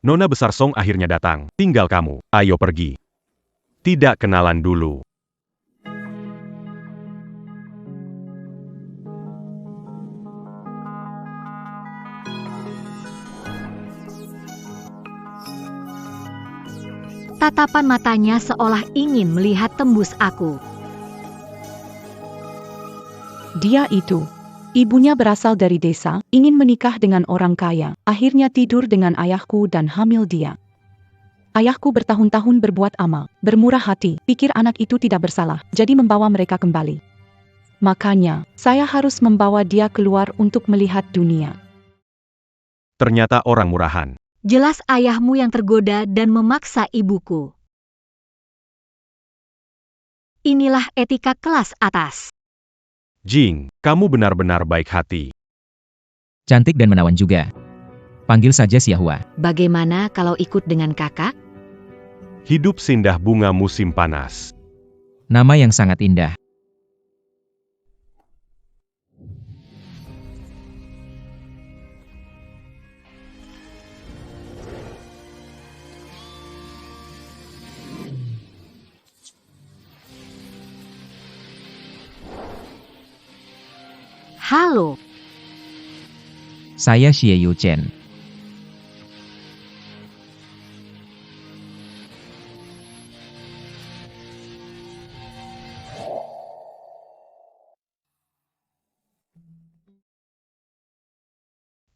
Nona besar Song akhirnya datang. Tinggal kamu, ayo pergi. Tidak kenalan dulu. Tatapan matanya seolah ingin melihat tembus aku. Dia itu. Ibunya berasal dari desa, ingin menikah dengan orang kaya, akhirnya tidur dengan ayahku dan hamil dia. Ayahku bertahun-tahun berbuat amal, bermurah hati, pikir anak itu tidak bersalah, jadi membawa mereka kembali. Makanya, saya harus membawa dia keluar untuk melihat dunia. Ternyata orang murahan. Jelas ayahmu yang tergoda dan memaksa ibuku. Inilah etika kelas atas. Jing, kamu benar-benar baik hati. Cantik dan menawan juga. Panggil saja Xiahua. Bagaimana kalau ikut dengan kakak? Hidup sindah bunga musim panas. Nama yang sangat indah. Halo, Saya Xie Yu Chen.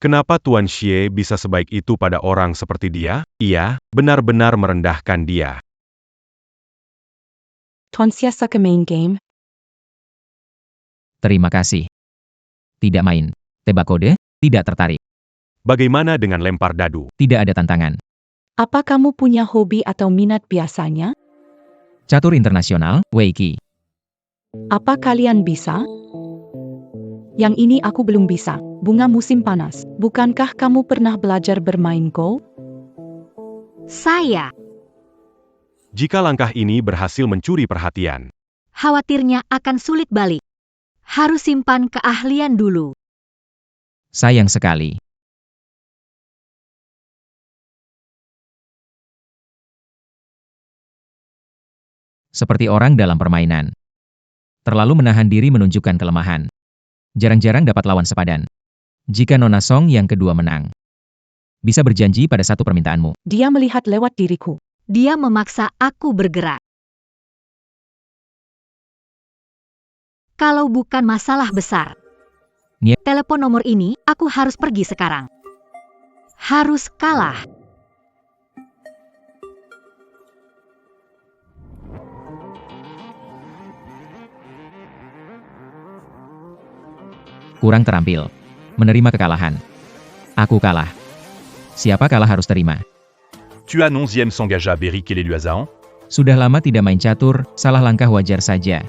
Kenapa Tuan Xie bisa sebaik itu pada orang seperti dia? Ia benar-benar merendahkan dia. Tuan Xie suka main game. Terima kasih. Tidak main. Tebak kode? Tidak tertarik. Bagaimana dengan lempar dadu? Tidak ada tantangan. Apa kamu punya hobi atau minat biasanya? Catur internasional, Weiqi. Apa kalian bisa? Yang ini aku belum bisa. Bunga musim panas. Bukankah kamu pernah belajar bermain Go? saya. Jika langkah ini berhasil mencuri perhatian, Khawatirnya akan sulit balik. Harus simpan keahlian dulu. Sayang sekali. Seperti orang dalam permainan. Terlalu menahan diri menunjukkan kelemahan. Jarang-jarang dapat lawan sepadan. Jika Nona Song yang kedua menang, bisa berjanji pada satu permintaanmu. Dia melihat lewat diriku. Dia memaksa aku bergerak. Kalau bukan masalah besar. Telepon nomor ini, aku harus pergi sekarang. Harus kalah. Kurang terampil. Menerima kekalahan. Aku kalah. Siapa kalah harus terima. Tuan 11e s'engagea Beric et les Luazan. Sudah lama tidak main catur, salah langkah wajar saja.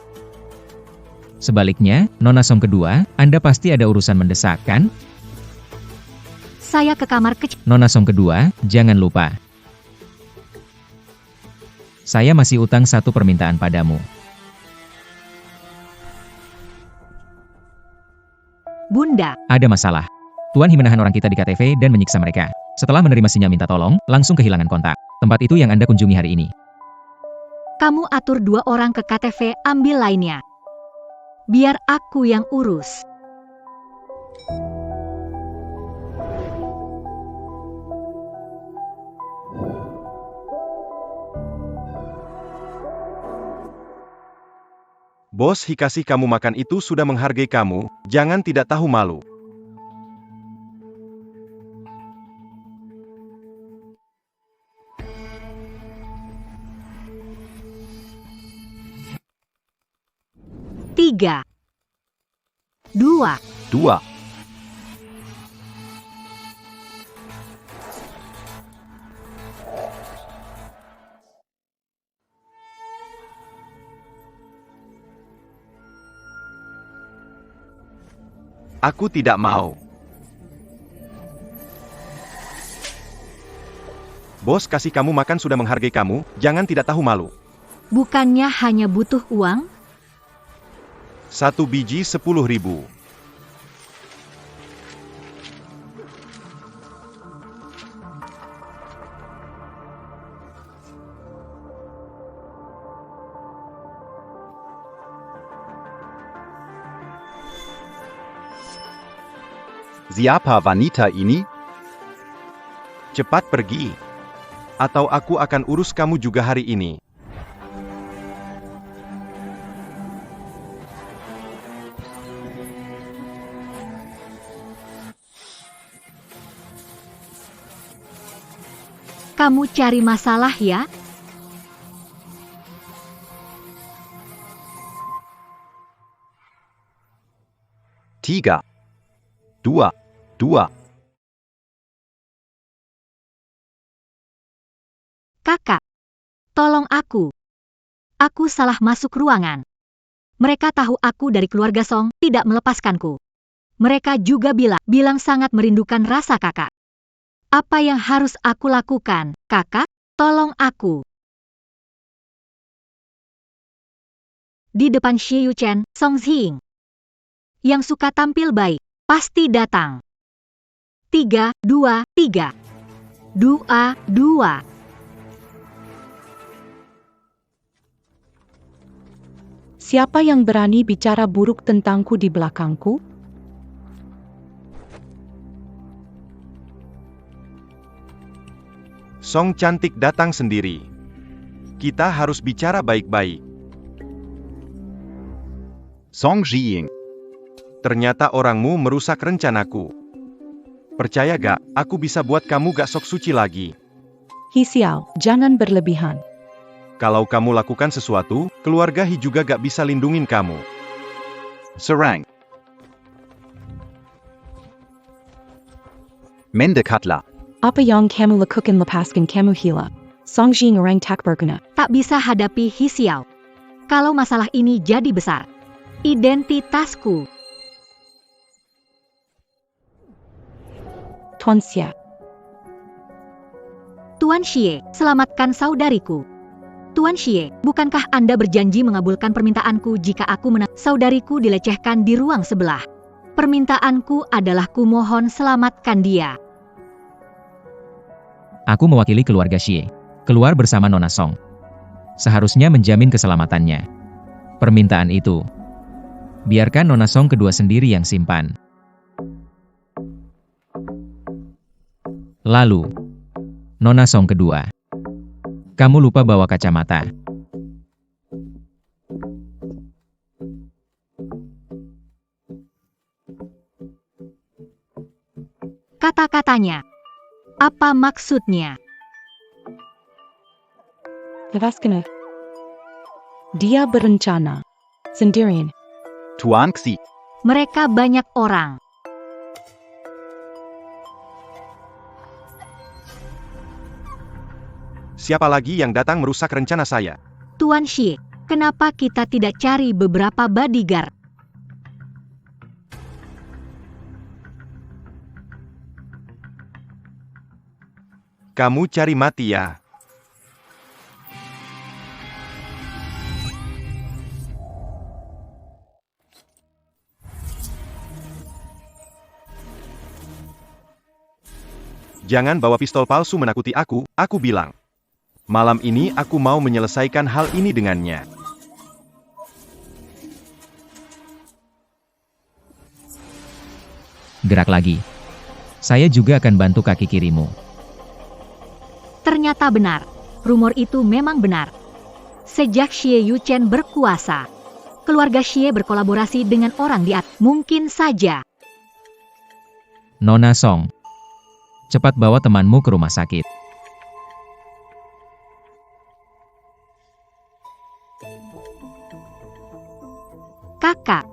Sebaliknya, Nona Song kedua, Anda pasti ada urusan mendesak, kan? Saya ke kamar kecil. Nona Song kedua, jangan lupa. Saya masih utang satu permintaan padamu. Bunda, Ada masalah. Tuan He menahan orang kita di KTV dan menyiksa mereka. Setelah menerima sinyal minta tolong, langsung kehilangan kontak. Tempat itu yang Anda kunjungi hari ini. kamu atur 2 orang ke KTV, ambil lainnya. Biar aku yang urus. bos Hi kasih kamu makan itu sudah menghargai kamu, jangan tidak tahu malu. Tiga. 2. 2. Aku tidak mau. Bos kasih kamu makan sudah menghargai kamu, jangan tidak tahu malu. Bukannya hanya butuh uang? 1 biji 10.000. Siapa wanita ini? Cepat pergi. Atau aku akan urus kamu juga hari ini. Kamu cari masalah ya? Tiga, dua, dua. Kakak, tolong aku. Aku salah masuk ruangan. Mereka tahu aku dari keluarga Song, tidak melepaskanku. Mereka juga bilang sangat merindukan rasa kakak. Apa yang harus aku lakukan, kakak? Tolong aku. Di depan Xie Yuchen, Song Zhing. Yang suka tampil baik, pasti datang. 3, 2, 3. 2, 2. Siapa yang berani bicara buruk tentangku di belakangku? Song cantik datang sendiri. Kita harus bicara baik-baik. Song Jiying. Ternyata orangmu merusak rencanaku. Percaya gak, aku bisa buat kamu gak sok suci lagi. He Xiao, jangan berlebihan. Kalau kamu lakukan sesuatu, keluarga He juga gak bisa lindungin kamu. Serang. Mendekatlah. Apa yang kamu lakukan lepaskan kamu hila. Song Jing orang tak berguna. Tak bisa hadapi He Xiao. Kalau masalah ini jadi besar. Identitasku. Tuan Xie. Tuan Xie, selamatkan saudariku. Tuan Xie, bukankah Anda berjanji mengabulkan permintaanku jika aku saudariku dilecehkan di ruang sebelah? Permintaanku adalah kumohon selamatkan dia. Aku mewakili keluarga Xie. Keluar bersama Nona Song. Seharusnya menjamin keselamatannya. Permintaan itu. Biarkan Nona Song kedua sendiri yang simpan. Lalu, Nona Song kedua. Kamu lupa bawa kacamata. Kata-katanya. Apa maksudnya? Lepaskan. Dia berencana. Sendirian. Tuan Xi. Mereka banyak orang. Siapa lagi yang datang merusak rencana saya? Tuan Xie, kenapa kita tidak cari beberapa bodyguard? Kamu cari mati ya? Jangan bawa pistol palsu menakuti aku bilang. Malam ini aku mau menyelesaikan hal ini dengannya. Gerak lagi. Saya juga akan bantu kaki kirimu. Ternyata benar. Rumor itu memang benar. Sejak Xie Yuchen berkuasa, keluarga Xie berkolaborasi dengan orang di atas. Mungkin saja. Nona Song. Cepat bawa temanmu ke rumah sakit. Kakak.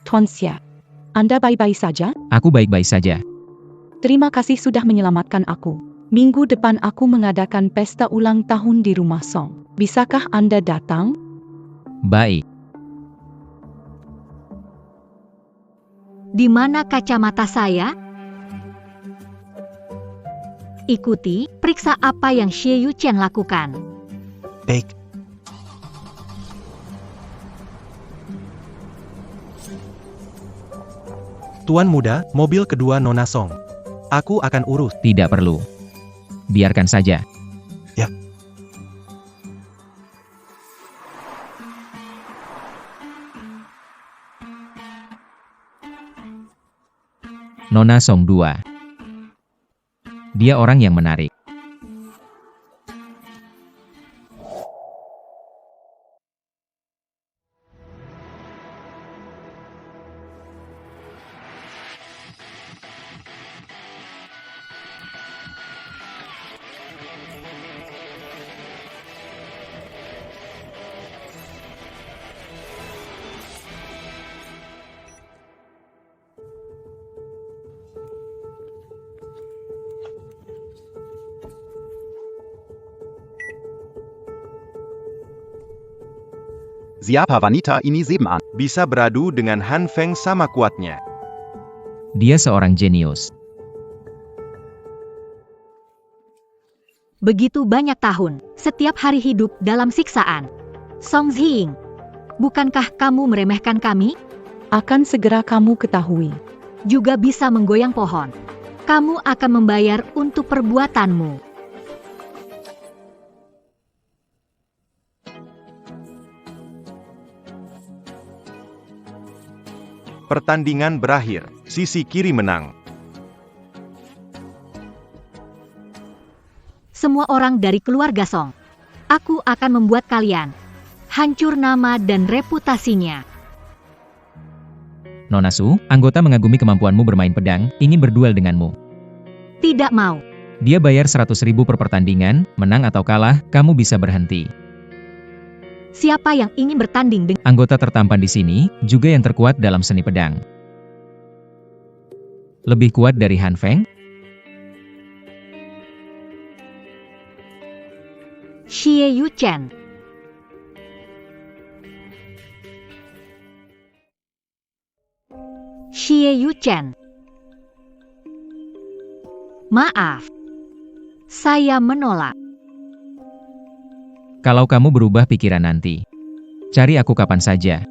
Tuan Xie. Anda baik-baik saja? Aku baik-baik saja. Terima kasih sudah menyelamatkan aku. Minggu depan aku mengadakan pesta ulang tahun di rumah Song. Bisakah Anda datang? Baik. Di mana kacamata saya? Ikuti, periksa apa yang Xie Yuchen lakukan. Baik. Tuan muda, mobil kedua Nona Song. Aku akan urus. Tidak perlu. Biarkan saja. Ya. Nona Song 2. Dia orang yang menarik. Siapa wanita ini 7 an? Bisa beradu dengan Han Feng sama kuatnya. Dia seorang jenius. Begitu banyak tahun, setiap hari hidup dalam siksaan. Song Zhiying, bukankah kamu meremehkan kami? Akan segera kamu ketahui. Juga bisa menggoyang pohon. Kamu akan membayar untuk perbuatanmu. Pertandingan berakhir. Sisi kiri menang. Semua orang dari keluarga Song. Aku akan membuat kalian hancur nama dan reputasinya. Nona Su, anggota mengagumi kemampuanmu bermain pedang, ingin berduel denganmu. Tidak mau. Dia bayar 100.000 per pertandingan, menang atau kalah, kamu bisa berhenti. Siapa yang ingin bertanding dengan Anggota tertampan di sini, juga yang terkuat dalam seni pedang. Lebih kuat dari Han Feng? Xie Yuchen? Xie Yuchen. Maaf. Saya menolak. Kalau kamu berubah pikiran nanti, cari aku kapan saja.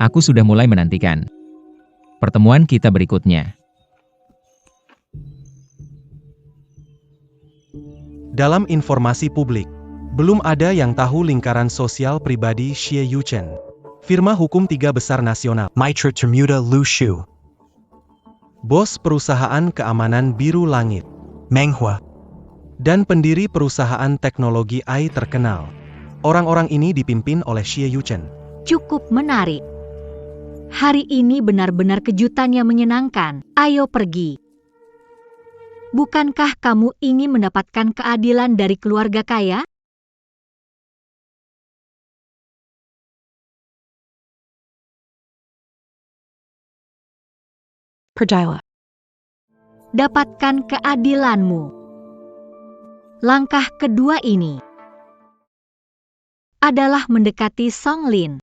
Aku sudah mulai menantikan pertemuan kita berikutnya. Dalam informasi publik, belum ada yang tahu lingkaran sosial pribadi Xie Yuchen. Firma hukum 3 besar nasional. Mitra Termuda Lu Shu, Bos perusahaan keamanan Biru Langit. Menghua, Dan pendiri perusahaan teknologi AI terkenal. Orang-orang ini dipimpin oleh Xie Yuchen. Cukup menarik. Hari ini benar-benar kejutan yang menyenangkan. Ayo pergi. Bukankah kamu ingin mendapatkan keadilan dari keluarga kaya? Percayalah. Dapatkan keadilanmu. Langkah kedua ini adalah mendekati Song Lin.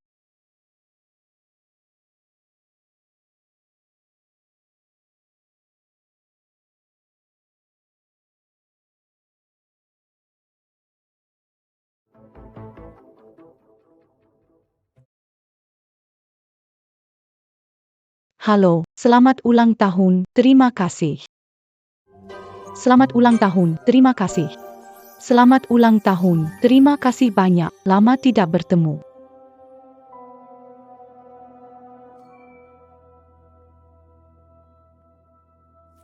Halo, selamat ulang tahun, terima kasih. Selamat ulang tahun, terima kasih. Selamat ulang tahun, terima kasih banyak, lama tidak bertemu.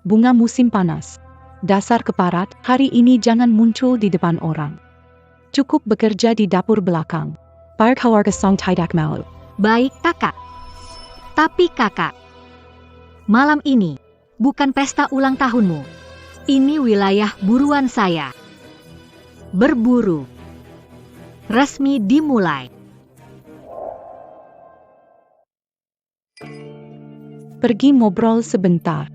Bunga musim panas. Dasar keparat, hari ini jangan muncul di depan orang. Cukup bekerja di dapur belakang. Bayar keluarga Song tidak mau. Baik, kakak. Tapi kakak, malam ini bukan pesta ulang tahunmu. Ini wilayah buruan saya. Berburu resmi dimulai. Pergi ngobrol sebentar.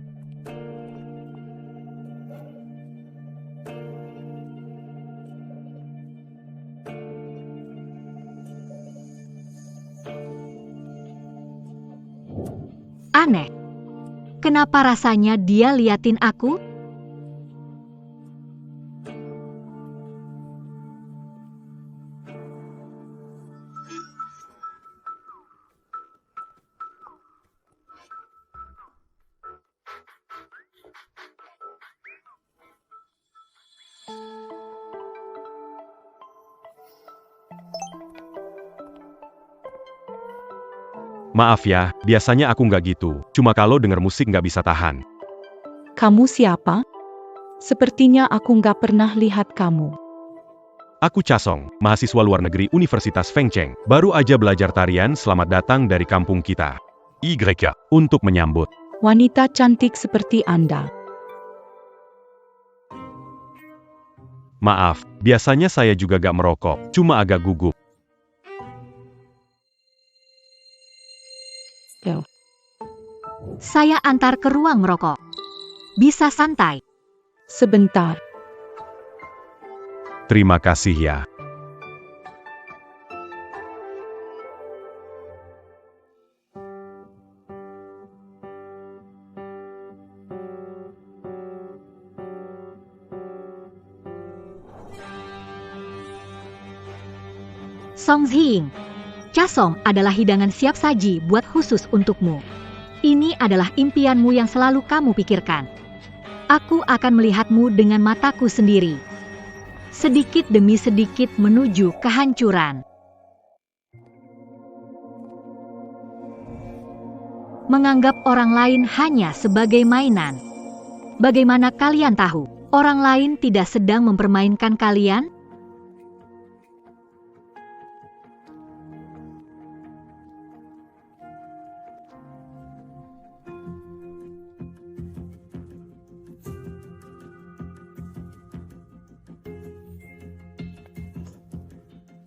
Aneh. Kenapa rasanya dia liatin aku? Maaf ya, biasanya aku nggak gitu. Cuma kalau denger musik nggak bisa tahan. Kamu siapa? Sepertinya aku nggak pernah lihat kamu. Aku Casong, mahasiswa luar negeri Universitas Fengcheng. Baru aja belajar tarian, selamat datang dari kampung kita. YK, untuk menyambut. Wanita cantik seperti Anda. Maaf, biasanya saya juga gak merokok, cuma agak gugup. Saya antar ke ruang merokok. Bisa santai. Sebentar. Terima kasih ya. Song Zhiying, Casong adalah hidangan siap saji buat khusus untukmu. Ini adalah impianmu yang selalu kamu pikirkan. Aku akan melihatmu dengan mataku sendiri. Sedikit demi sedikit menuju kehancuran. Menganggap orang lain hanya sebagai mainan. Bagaimana kalian tahu, orang lain tidak sedang mempermainkan kalian?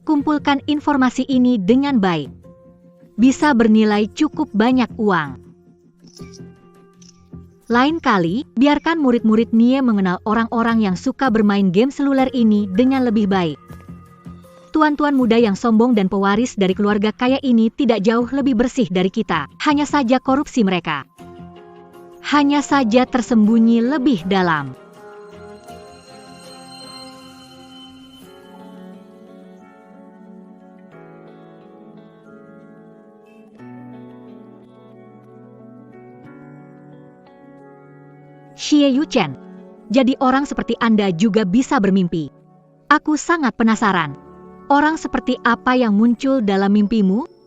Kumpulkan informasi ini dengan baik. Bisa bernilai cukup banyak uang. Lain kali, biarkan murid-murid Nie mengenal orang-orang yang suka bermain game seluler ini dengan lebih baik. Tuan-tuan muda yang sombong dan pewaris dari keluarga kaya ini tidak jauh lebih bersih dari kita. Hanya saja korupsi mereka. Hanya saja tersembunyi lebih dalam. Xie Yuchen, jadi orang seperti Anda juga bisa bermimpi. Aku sangat penasaran. Orang seperti apa yang muncul dalam mimpimu?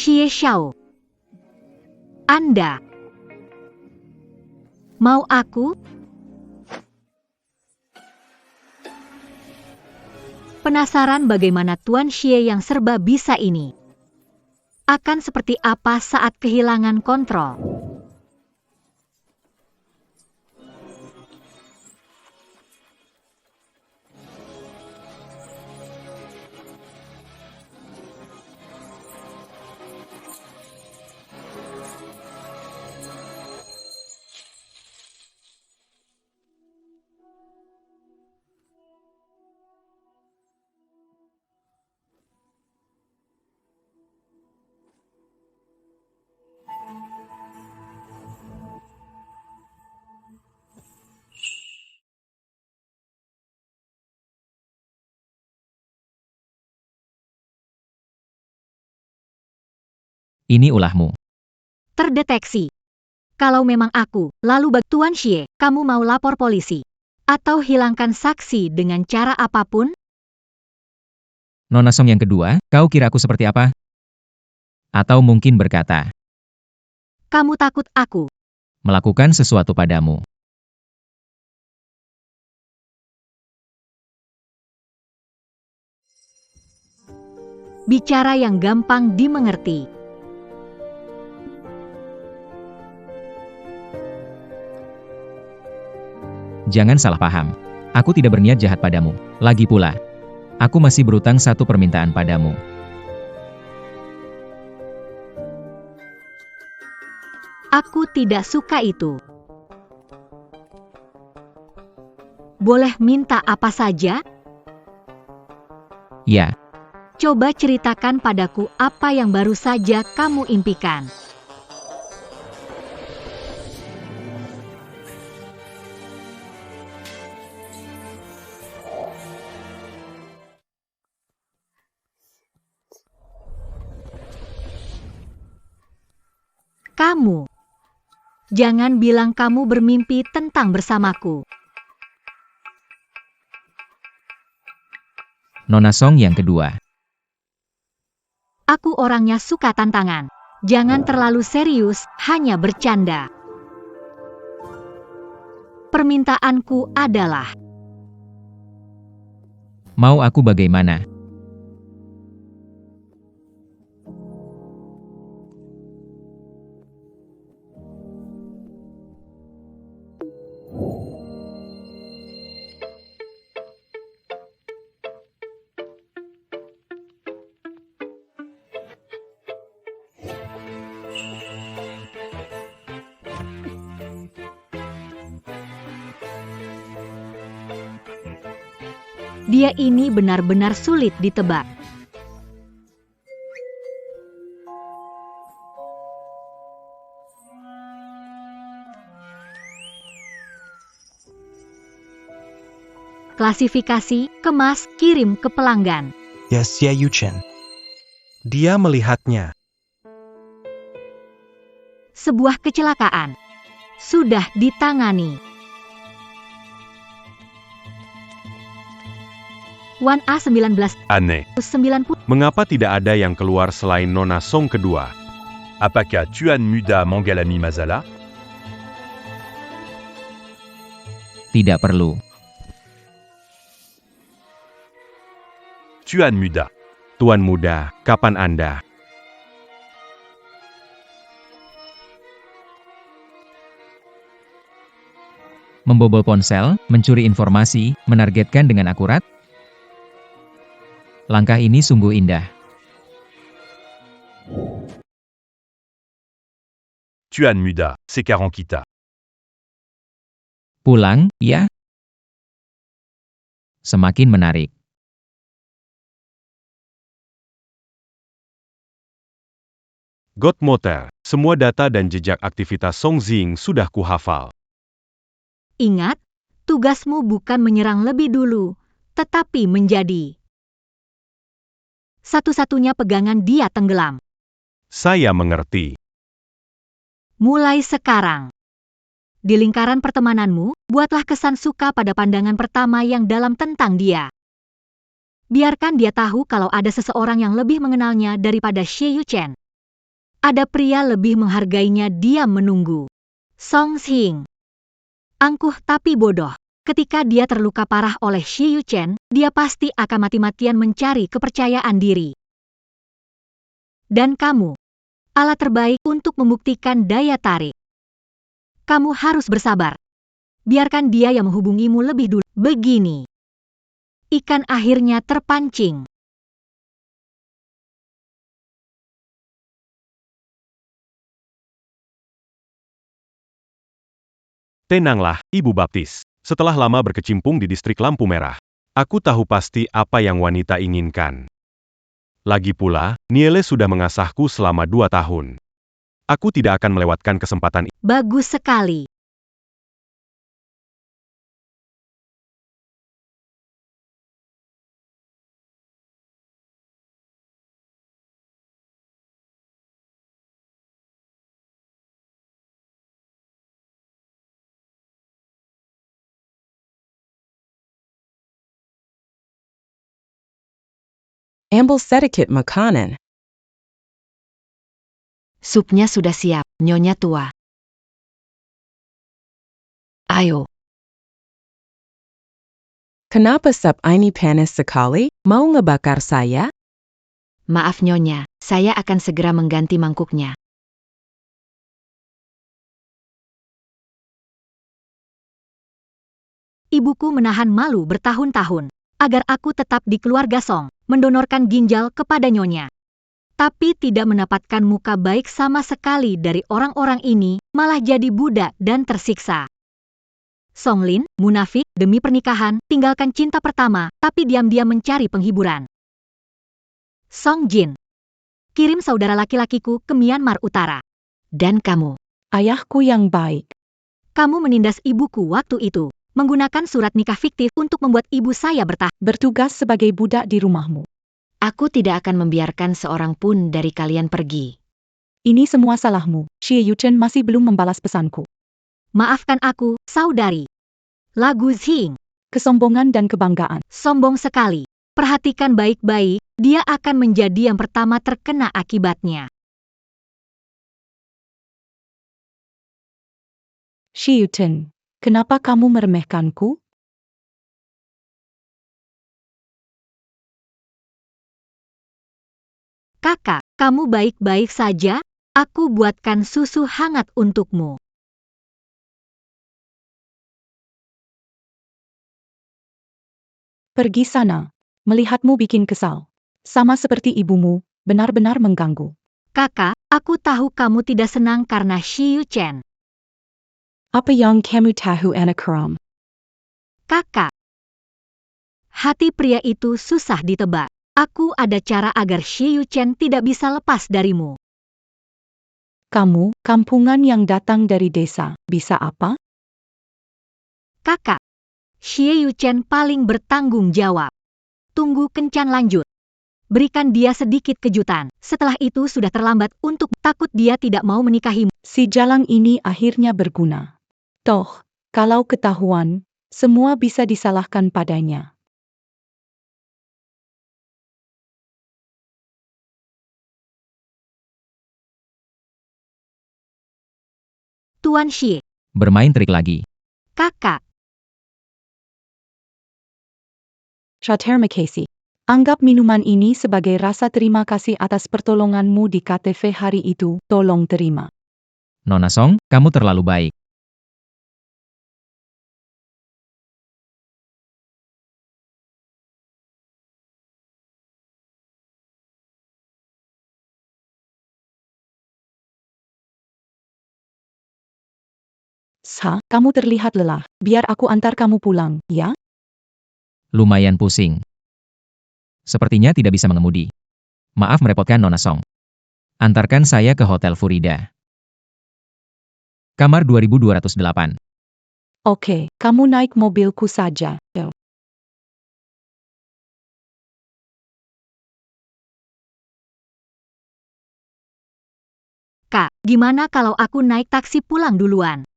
Xie Xiao. Anda mau aku? Penasaran bagaimana Tuan Xie yang serba bisa ini? Akan seperti apa saat kehilangan kontrol? Ini ulahmu. Terdeteksi. Kalau memang aku, lalu Tuan Xie, kamu mau lapor polisi? Atau hilangkan saksi dengan cara apapun? Nona Song yang kedua, kau kira aku seperti apa? Atau mungkin berkata, Kamu takut aku? melakukan sesuatu padamu. Bicara yang gampang dimengerti. Jangan salah paham. Aku tidak berniat jahat padamu. Lagi pula, aku masih berutang satu permintaan padamu. Aku tidak suka itu. Boleh minta apa saja? Ya, Coba ceritakan padaku apa yang baru saja kamu impikan. Kamu. Jangan bilang kamu bermimpi tentang bersamaku. Nona Song yang kedua. Aku orangnya suka tantangan. Jangan terlalu serius, hanya bercanda. Permintaanku adalah, Mau aku bagaimana? dia ini benar-benar sulit ditebak. Klasifikasi, kemas, kirim ke pelanggan. Yes, Xie Yuchen. Dia melihatnya. Sebuah kecelakaan. Sudah ditangani. 1A 1990. Aneh. Mengapa tidak ada yang keluar selain Nona Song kedua? Apakah Tuan Muda Mangalami Mazala? Tidak perlu. Tuan Muda. Tuan muda, kapan Anda? Membobol ponsel, mencuri informasi, menargetkan dengan akurat? Langkah ini sungguh indah. Tuan Muda, sekarang kita. Pulang, ya? Semakin menarik. Godmother, semua data dan jejak aktivitas Song Xing sudah kuhafal. Ingat, tugasmu bukan menyerang lebih dulu, tetapi menjadi satu-satunya pegangan dia tenggelam. Saya mengerti. Mulai sekarang, di lingkaran pertemananmu, buatlah kesan suka pada pandangan pertama yang dalam tentang dia. Biarkan dia tahu kalau ada seseorang yang lebih mengenalnya daripada Xie Yuchen. Ada pria lebih menghargainya, dia menunggu. Song Xing. Angkuh tapi bodoh. Ketika dia terluka parah oleh Xie Yuchen, dia pasti akan mati-matian mencari kepercayaan diri. Dan kamu, alat terbaik untuk membuktikan daya tarik. Kamu harus bersabar. Biarkan dia yang menghubungimu lebih dulu. Begini. Ikan akhirnya terpancing. Tenanglah, Ibu Baptis. Setelah lama berkecimpung di distrik lampu merah, aku tahu pasti apa yang wanita inginkan. Lagi pula, Niele sudah mengasahku selama 2 tahun. Aku tidak akan melewatkan kesempatan ini. Bagus sekali. Ambil sedikit makanan. Supnya sudah siap, Nyonya tua. Ayo. Kenapa sup ini panas sekali? Mau ngebakar saya? Maaf Nyonya, saya akan segera mengganti mangkuknya. Ibuku menahan malu bertahun-tahun agar aku tetap di keluarga Song, mendonorkan ginjal kepada Nyonya. Tapi tidak mendapatkan muka baik sama sekali dari orang-orang ini, malah jadi budak dan tersiksa. Song Lin, munafik, demi pernikahan, tinggalkan cinta pertama, tapi diam-diam mencari penghiburan. Song Jin. Kirim saudara laki-lakiku ke Myanmar Utara. Dan kamu. Ayahku yang baik. Kamu menindas ibuku waktu itu, menggunakan surat nikah fiktif untuk membuat ibu saya bertahan. Bertugas sebagai budak di rumahmu. Aku tidak akan membiarkan seorang pun dari kalian pergi. Ini semua salahmu. Xie Yuchen masih belum membalas pesanku. Maafkan aku, saudari. Lagu Xing. Kesombongan dan kebanggaan. Sombong sekali. Perhatikan baik-baik, dia akan menjadi yang pertama terkena akibatnya. Xie Yuchen, kenapa kamu meremehkanku? Kakak, kamu baik-baik saja? Aku buatkan susu hangat untukmu. Pergi sana. Melihatmu bikin kesal. Sama seperti ibumu, benar-benar mengganggu. Kakak, aku tahu kamu tidak senang karena Xie Yuchen. Apa yang kamu tahu anak haram? Kakak. Hati pria itu susah ditebak. Aku ada cara agar Xie Yuchen tidak bisa lepas darimu. Kamu, kampungan yang datang dari desa, bisa apa? Kakak. Xie Yuchen paling bertanggung jawab. Tunggu kencan lanjut. Berikan dia sedikit kejutan. Setelah itu sudah terlambat untuk takut dia tidak mau menikahimu. Si jalang ini akhirnya berguna. Toh, kalau ketahuan, semua bisa disalahkan padanya. Tuan Xie. Bermain trik lagi. Kakak. Terima kasih. Anggap minuman ini sebagai rasa terima kasih atas pertolonganmu di KTV hari itu, tolong terima. Nona Song, kamu terlalu baik. Kamu terlihat lelah. Biar aku antar kamu pulang, ya? Lumayan pusing. Sepertinya tidak bisa mengemudi. Maaf merepotkan Nona Song. Antarkan saya ke Hotel Furida. Kamar 2208. Oke, kamu naik mobilku saja. Kak, gimana kalau aku naik taksi pulang duluan?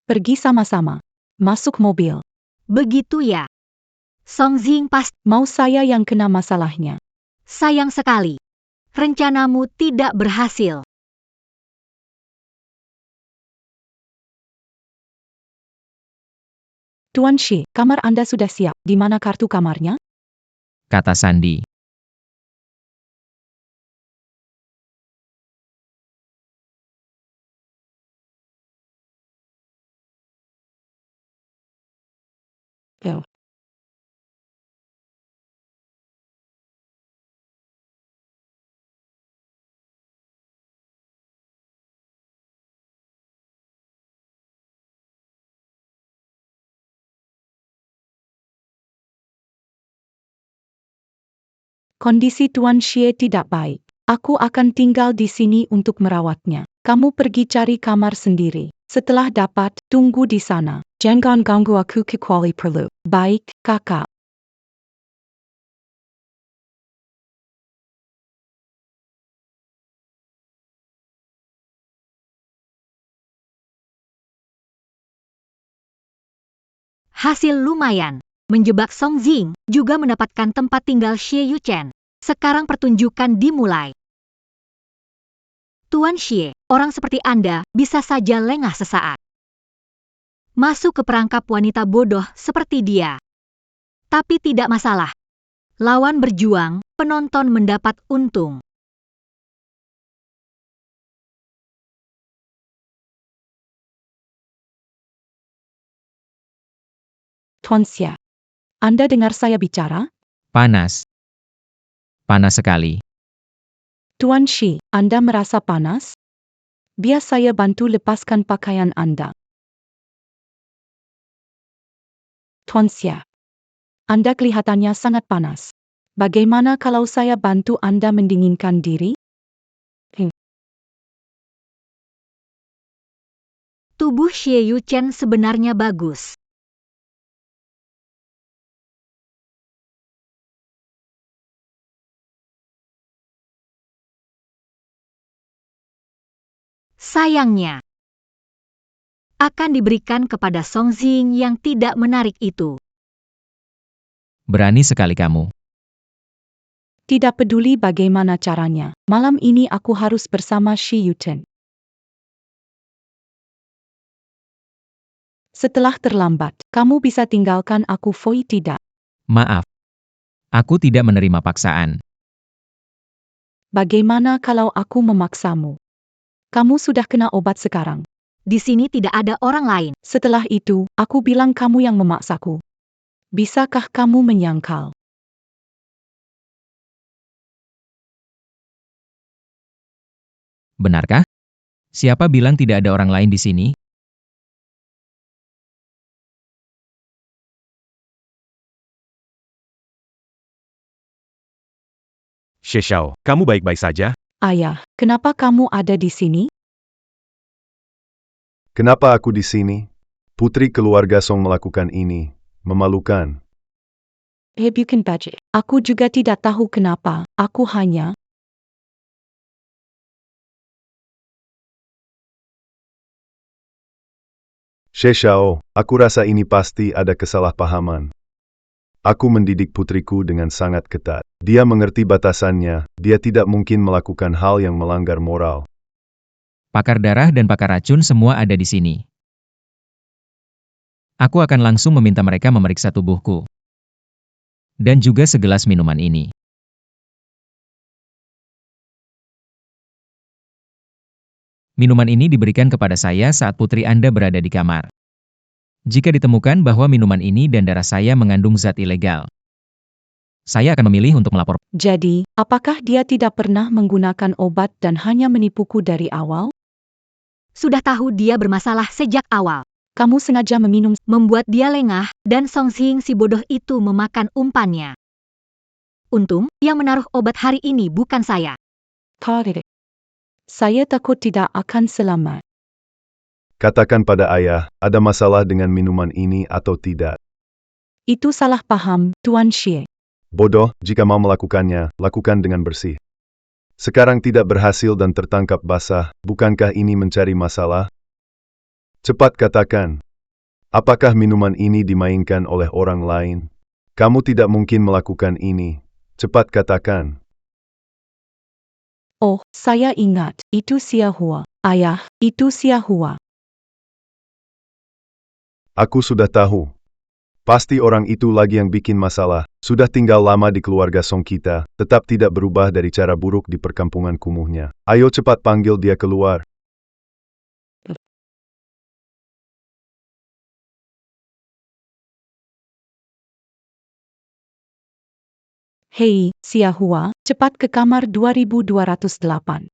Pergi sama-sama. Masuk mobil. Begitu ya. Song Jing pasti Mau saya yang kena masalahnya. sayang sekali. Rencanamu tidak berhasil. Tuan Xie, kamar Anda sudah siap. Di mana kartu kamarnya? Kata Sandi. Kondisi Tuan Xie tidak baik. Aku akan tinggal di sini untuk merawatnya. Kamu pergi cari kamar sendiri. Setelah dapat, tunggu di sana. Jangan ganggu aku kecuali perlu. Baik, kakak. Hasil lumayan. Menjebak Song Jing, juga mendapatkan tempat tinggal Xie Yuchen. Sekarang pertunjukan dimulai. Tuan Xie, orang seperti Anda bisa saja lengah sesaat. Masuk ke perangkap wanita bodoh seperti dia. Tapi tidak masalah. Lawan berjuang, penonton mendapat untung. Tuan Xie. Anda dengar saya bicara? Panas. Panas sekali. Tuan Xie, Anda merasa panas? Biar saya bantu lepaskan pakaian Anda. Tuan Xia. Anda kelihatannya sangat panas. Bagaimana kalau saya bantu Anda mendinginkan diri? Tubuh Xie Yuchen sebenarnya bagus. Sayangnya, akan diberikan kepada Song Xing yang tidak menarik itu. Berani sekali kamu. Tidak peduli bagaimana caranya, malam ini aku harus bersama Xie Yuchen. Setelah terlambat, kamu bisa tinggalkan aku, Foi, tidak. Maaf. Aku tidak menerima paksaan. Bagaimana kalau aku memaksamu? Kamu sudah kena obat sekarang. Di sini tidak ada orang lain. Setelah itu, aku bilang kamu yang memaksaku. Bisakah kamu menyangkal? Benarkah? Siapa bilang tidak ada orang lain di sini? Xie Xiao, kamu baik-baik saja? Ayah, kenapa kamu ada di sini? Kenapa aku di sini? Putri keluarga Song melakukan ini. Memalukan. Bukan Baje. Aku juga tidak tahu kenapa. Aku hanya... Xie Xiao, aku rasa ini pasti ada kesalahpahaman. Aku mendidik putriku dengan sangat ketat. Dia mengerti batasannya, dia tidak mungkin melakukan hal yang melanggar moral. Pakar darah dan pakar racun semua ada di sini. Aku akan langsung meminta mereka memeriksa tubuhku. Dan juga segelas minuman ini. Minuman ini diberikan kepada saya saat putri Anda berada di kamar. Jika ditemukan bahwa minuman ini dan darah saya mengandung zat ilegal, saya akan memilih untuk melapor. Jadi, apakah dia tidak pernah menggunakan obat dan hanya menipuku dari awal? Sudah tahu dia bermasalah sejak awal. Kamu sengaja meminum... Membuat dia lengah, dan Song Xing si bodoh itu memakan umpannya. Untung, yang menaruh obat hari ini bukan saya. Tarik. Saya takut tidak akan selamat. Katakan pada ayah, ada masalah dengan minuman ini atau tidak. Itu salah paham, Tuan Xie. Bodoh, jika mau melakukannya, lakukan dengan bersih. Sekarang tidak berhasil dan tertangkap basah, bukankah ini mencari masalah? Cepat katakan. Apakah minuman ini dimainkan oleh orang lain? Kamu tidak mungkin melakukan ini. Cepat katakan. Oh, saya ingat, itu Xia Hua. Ayah, itu Xia Hua. Aku sudah tahu. Pasti orang itu lagi yang bikin masalah. Sudah tinggal lama di keluarga Song kita, tetap tidak berubah dari cara buruk di perkampungan kumuhnya. Ayo cepat panggil dia keluar. Hei, Xia Hua, cepat ke kamar 2208.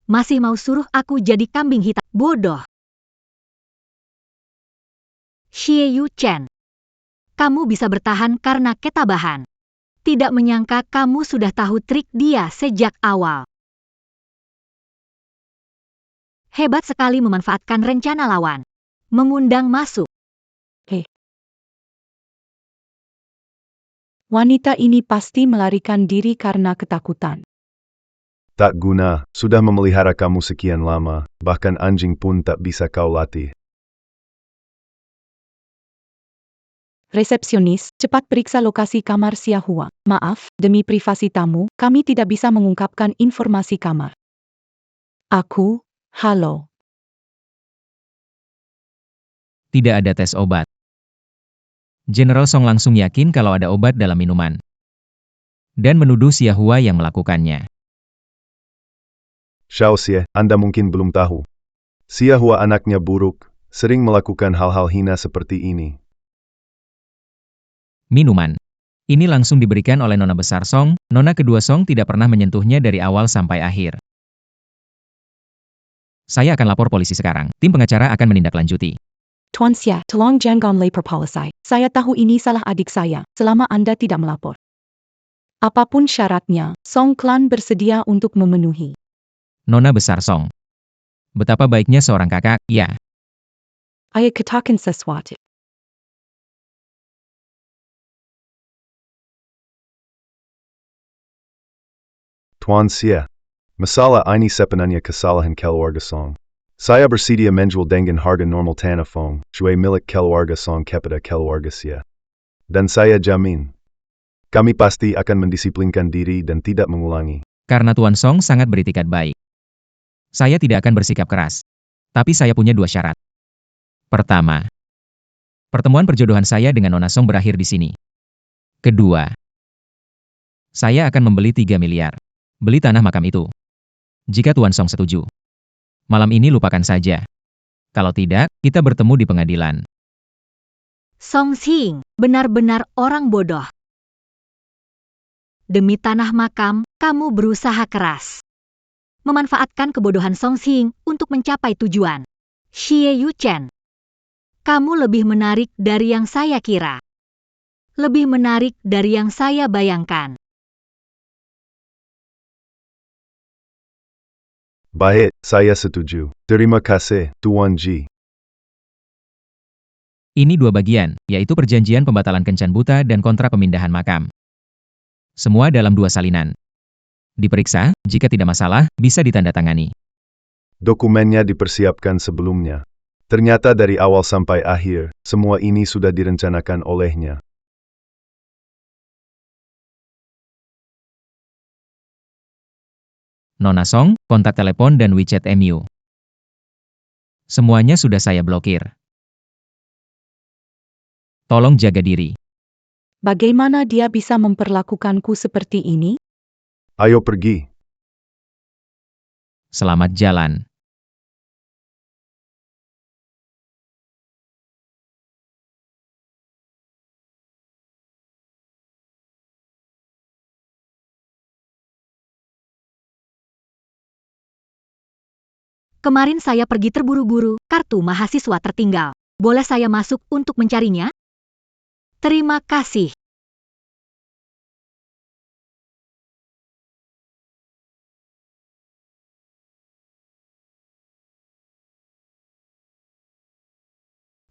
Masih mau suruh aku jadi kambing hitam. Bodoh. Xie Yuchen. Kamu bisa bertahan karena ketabahan. Tidak menyangka kamu sudah tahu trik dia sejak awal. Hebat sekali memanfaatkan rencana lawan. Mengundang masuk. Wanita ini pasti melarikan diri karena ketakutan. Tak guna, sudah memelihara kamu sekian lama, bahkan anjing pun tak bisa kau latih. Resepsionis, cepat periksa lokasi kamar Xia Hua. Maaf, demi privasi tamu, kami tidak bisa mengungkapkan informasi kamar. Halo. Tidak ada tes obat. General Song langsung yakin kalau ada obat dalam minuman. Dan menuduh Xia Hua yang melakukannya. Xiao Xie, Anda mungkin belum tahu. Xia Hua anaknya buruk, sering melakukan hal-hal hina seperti ini. Minuman. Ini langsung diberikan oleh Nona Besar Song, Nona kedua Song tidak pernah menyentuhnya dari awal sampai akhir. Saya akan lapor polisi sekarang. Tim pengacara akan menindaklanjuti. Tuan Xia, tolong jangan lapor polisi. Saya tahu ini salah adik saya, selama Anda tidak melapor. Apapun syaratnya, Song Klan bersedia untuk memenuhi. Nona besar Song. Betapa baiknya seorang kakak, ya. Ayah katakan sesuatu. Tuan Xia. Masalah ini sepenuhnya kesalahan keluarga Song. Saya bersedia menjual dengan harga normal tanah Fong, shui milik keluarga Song kepada keluarga Xia. Dan saya jamin, kami pasti akan mendisiplinkan diri dan tidak mengulangi. Karena Tuan Song sangat beritikat baik. Saya tidak akan bersikap keras. Tapi saya punya 2 syarat. Pertama, pertemuan perjodohan saya dengan Nona Song berakhir di sini. Kedua, saya akan membeli 3 miliar. Beli tanah makam itu. Jika Tuan Song setuju. Malam ini lupakan saja. Kalau tidak, kita bertemu di pengadilan. Song Xing, benar-benar orang bodoh. Demi tanah makam, kamu berusaha keras. Memanfaatkan kebodohan Song Xing untuk mencapai tujuan. Xie Yuchen, kamu lebih menarik dari yang saya kira. Lebih menarik dari yang saya bayangkan. Baik, saya setuju. Terima kasih, Tuan Ji. Ini 2 bagian, yaitu perjanjian pembatalan kencan buta dan kontrak pemindahan makam. Semua dalam 2 salinan. Diperiksa, jika tidak masalah, bisa ditandatangani. Dokumennya dipersiapkan sebelumnya. Ternyata dari awal sampai akhir, semua ini sudah direncanakan olehnya. Nona Song, kontak telepon dan WeChat MU. Semuanya sudah saya blokir. Tolong jaga diri. Bagaimana dia bisa memperlakukanku seperti ini? Ayo pergi. Selamat jalan. Kemarin saya pergi terburu-buru, kartu mahasiswa tertinggal. Boleh saya masuk untuk mencarinya? Terima kasih.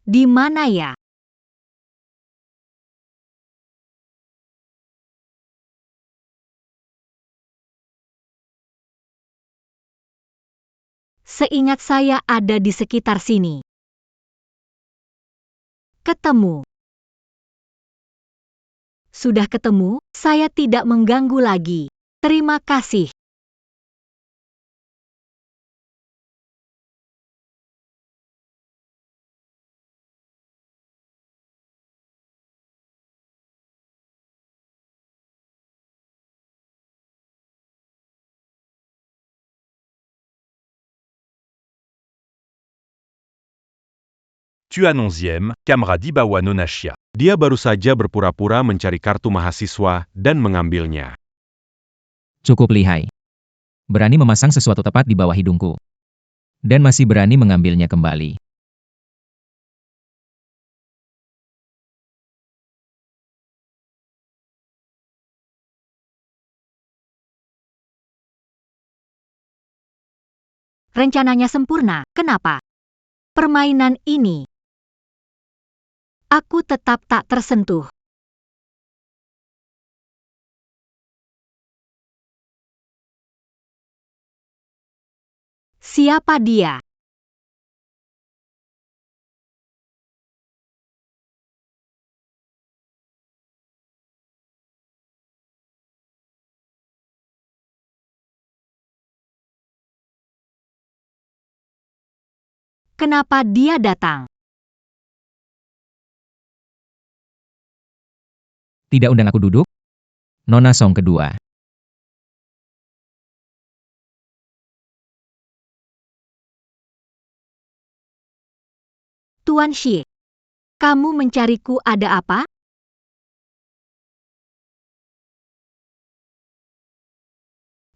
Di mana ya? Seingat saya ada di sekitar sini. Ketemu. Sudah ketemu, saya tidak mengganggu lagi. Terima kasih. Tuan 11e, Kamra Dibawa Nona Xia. Dia baru saja berpura-pura mencari kartu mahasiswa dan mengambilnya. Cukup lihai. Berani memasang sesuatu tepat di bawah hidungku. Dan masih berani mengambilnya kembali. Rencananya sempurna, kenapa? Permainan ini. Aku tetap tak tersentuh. Siapa dia? Kenapa dia datang? Tidak undang aku duduk? Nona Song kedua. Tuan Xie, kamu mencariku ada apa?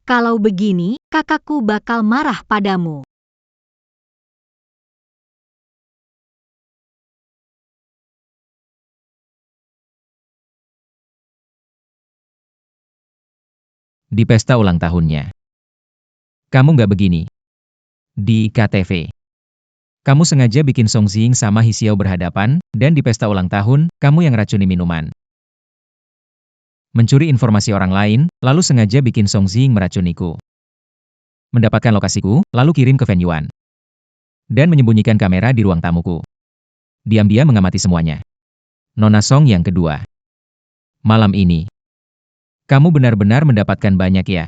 Kalau begini, kakakku bakal marah padamu. Di pesta ulang tahunnya. Kamu nggak begini. Di KTV. Kamu sengaja bikin Song Jing sama Hi Xiao berhadapan, dan di pesta ulang tahun, kamu yang racuni minuman. Mencuri informasi orang lain, lalu sengaja bikin Song Jing meracuniku. Mendapatkan lokasiku, lalu kirim ke venuean. Dan menyembunyikan kamera di ruang tamuku. Diam-diam mengamati semuanya. Nona Song yang kedua. Malam ini. Kamu benar-benar mendapatkan banyak ya.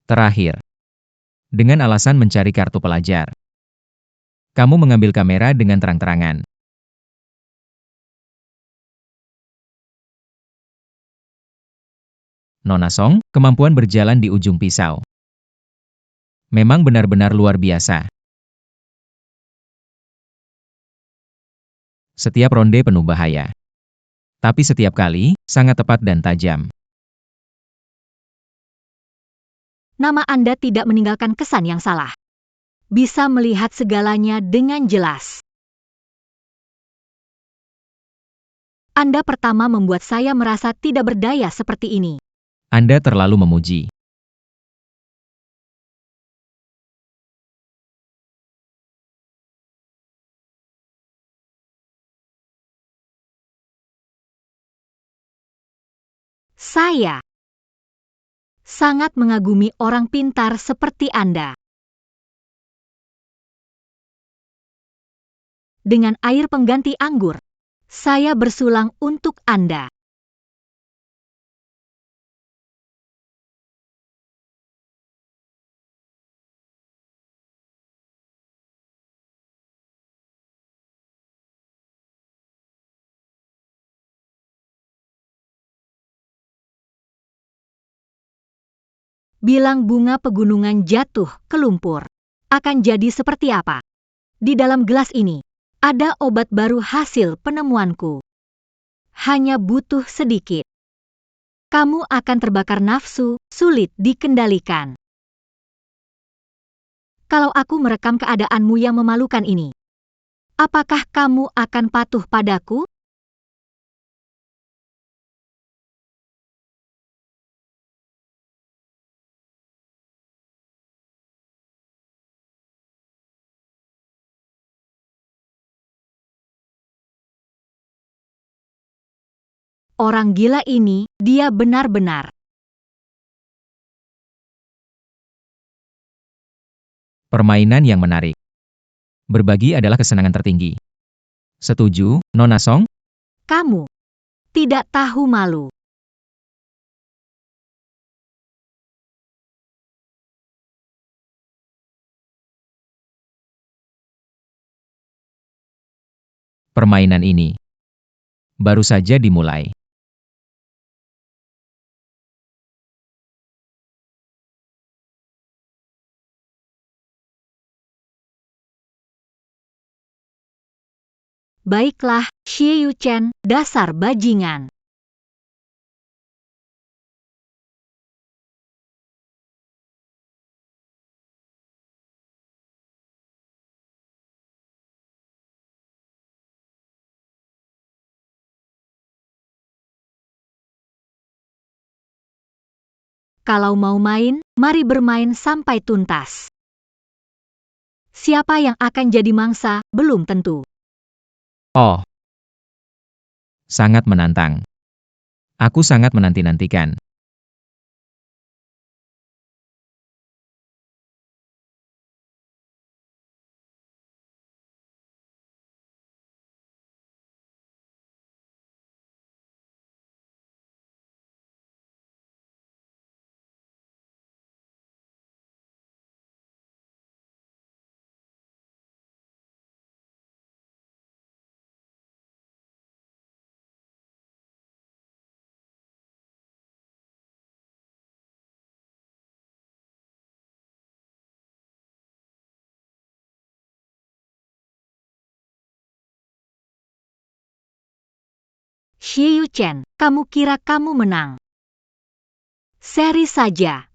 Terakhir. Dengan alasan mencari kartu pelajar. Kamu mengambil kamera dengan terang-terangan. Nona Song, kemampuan berjalan di ujung pisau. Memang benar-benar luar biasa. Setiap ronde penuh bahaya. Tapi setiap kali, sangat tepat dan tajam. Nama Anda tidak meninggalkan kesan yang salah. Bisa melihat segalanya dengan jelas. Anda pertama membuat saya merasa tidak berdaya seperti ini. Anda terlalu memuji. Saya sangat mengagumi orang pintar seperti Anda. Dengan air pengganti anggur, saya bersulang untuk Anda. Bilang bunga pegunungan jatuh ke lumpur, akan jadi seperti apa? Di dalam gelas ini, ada obat baru hasil penemuanku. Hanya butuh sedikit. Kamu akan terbakar nafsu, sulit dikendalikan. Kalau aku merekam keadaanmu yang memalukan ini, apakah kamu akan patuh padaku? Orang gila ini, dia benar-benar. Permainan yang menarik. Berbagi adalah kesenangan tertinggi. Setuju, Nona Song? Kamu tidak tahu malu. Permainan ini baru saja dimulai. Baiklah, Xie Yuchen, dasar bajingan. Kalau mau main, mari bermain sampai tuntas. Siapa yang akan jadi mangsa, belum tentu. Oh, sangat menantang. Aku sangat menanti-nantikan. Xie Yuchen, kamu kira kamu menang? Seri saja.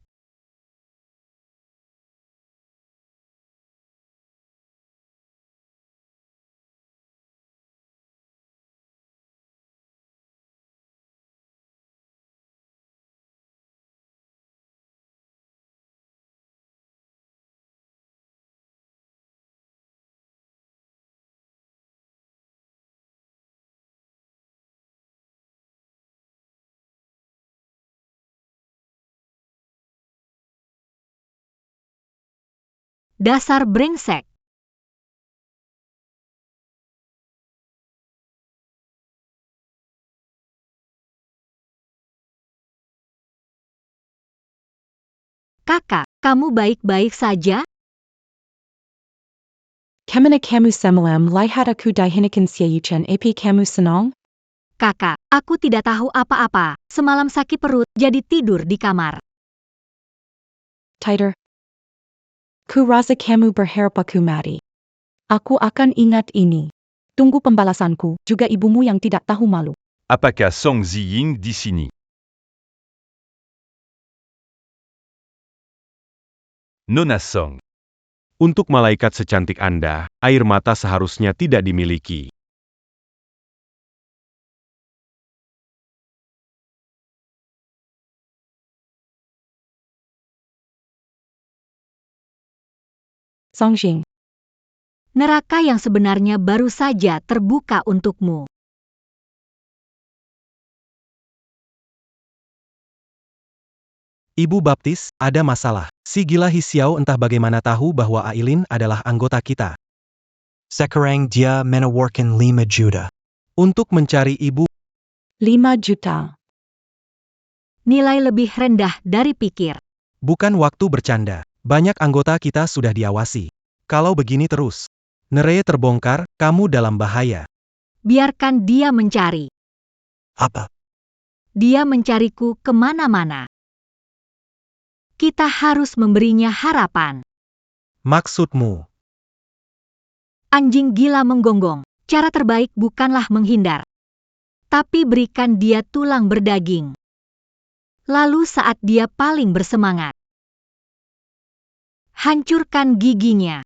Dasar brengsek. Kakak, kamu baik-baik saja? Kemana kamu semalam lihat aku dihinakan siayuchan ap kamu senang? Kakak, aku tidak tahu apa-apa. Semalam sakit perut, jadi tidur di kamar. Tighter. Ku rasa kamu berharap aku mati. Aku akan ingat ini. Tunggu pembalasanku, juga ibumu yang tidak tahu malu. Apakah Song Ziying di sini? Nona Song. Untuk malaikat secantik Anda, air mata seharusnya tidak dimiliki. Songjing. Neraka yang sebenarnya baru saja terbuka untukmu. Ibu Baptis, ada masalah. Si gila Hisiao entah bagaimana tahu bahwa Ailin adalah anggota kita. Sekarang dia menawarkan 5 juta. Untuk mencari ibu, 5 juta. Nilai lebih rendah dari pikir. bukan waktu bercanda. Banyak anggota kita sudah diawasi. Kalau begini terus, Nereye terbongkar, kamu dalam bahaya. Biarkan dia mencari. Apa? Dia mencariku kemana-mana. Kita harus memberinya harapan. Maksudmu? Anjing gila menggonggong. Cara terbaik bukanlah menghindar, tapi berikan dia tulang berdaging. Lalu saat dia paling bersemangat, hancurkan giginya.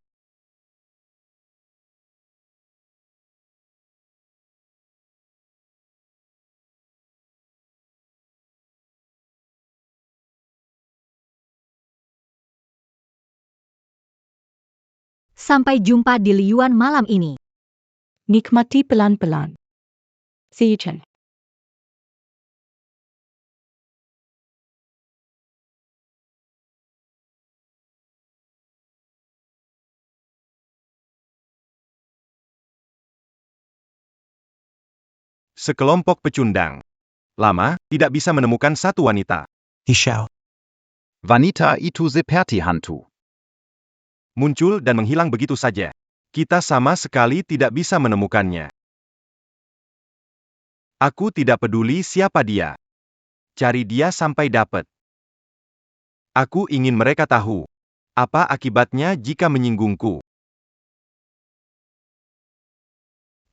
Sampai jumpa di Liyuan malam ini. Nikmati pelan-pelan. Siayuchan. Sekelompok pecundang. Lama, tidak bisa menemukan satu wanita. Hisiao. Vanita itu seperti hantu. Muncul dan menghilang begitu saja. Kita sama sekali tidak bisa menemukannya. Aku tidak peduli siapa dia. Cari dia sampai dapat. Aku ingin mereka tahu. Apa akibatnya jika menyinggungku?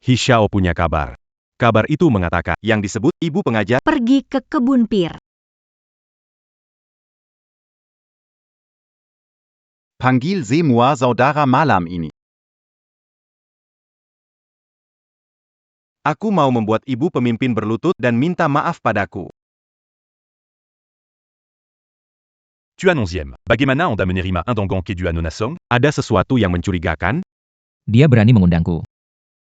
Hisiao punya kabar. Kabar itu mengatakan, yang disebut ibu pengajar, Pergi ke kebun pir. Panggil semua saudara malam ini. aku mau membuat ibu pemimpin berlutut dan minta maaf padaku. Tuan 11e. Bagaimana Anda menerima undangan kedua Nona Song? Ada sesuatu yang mencurigakan? Dia berani mengundangku.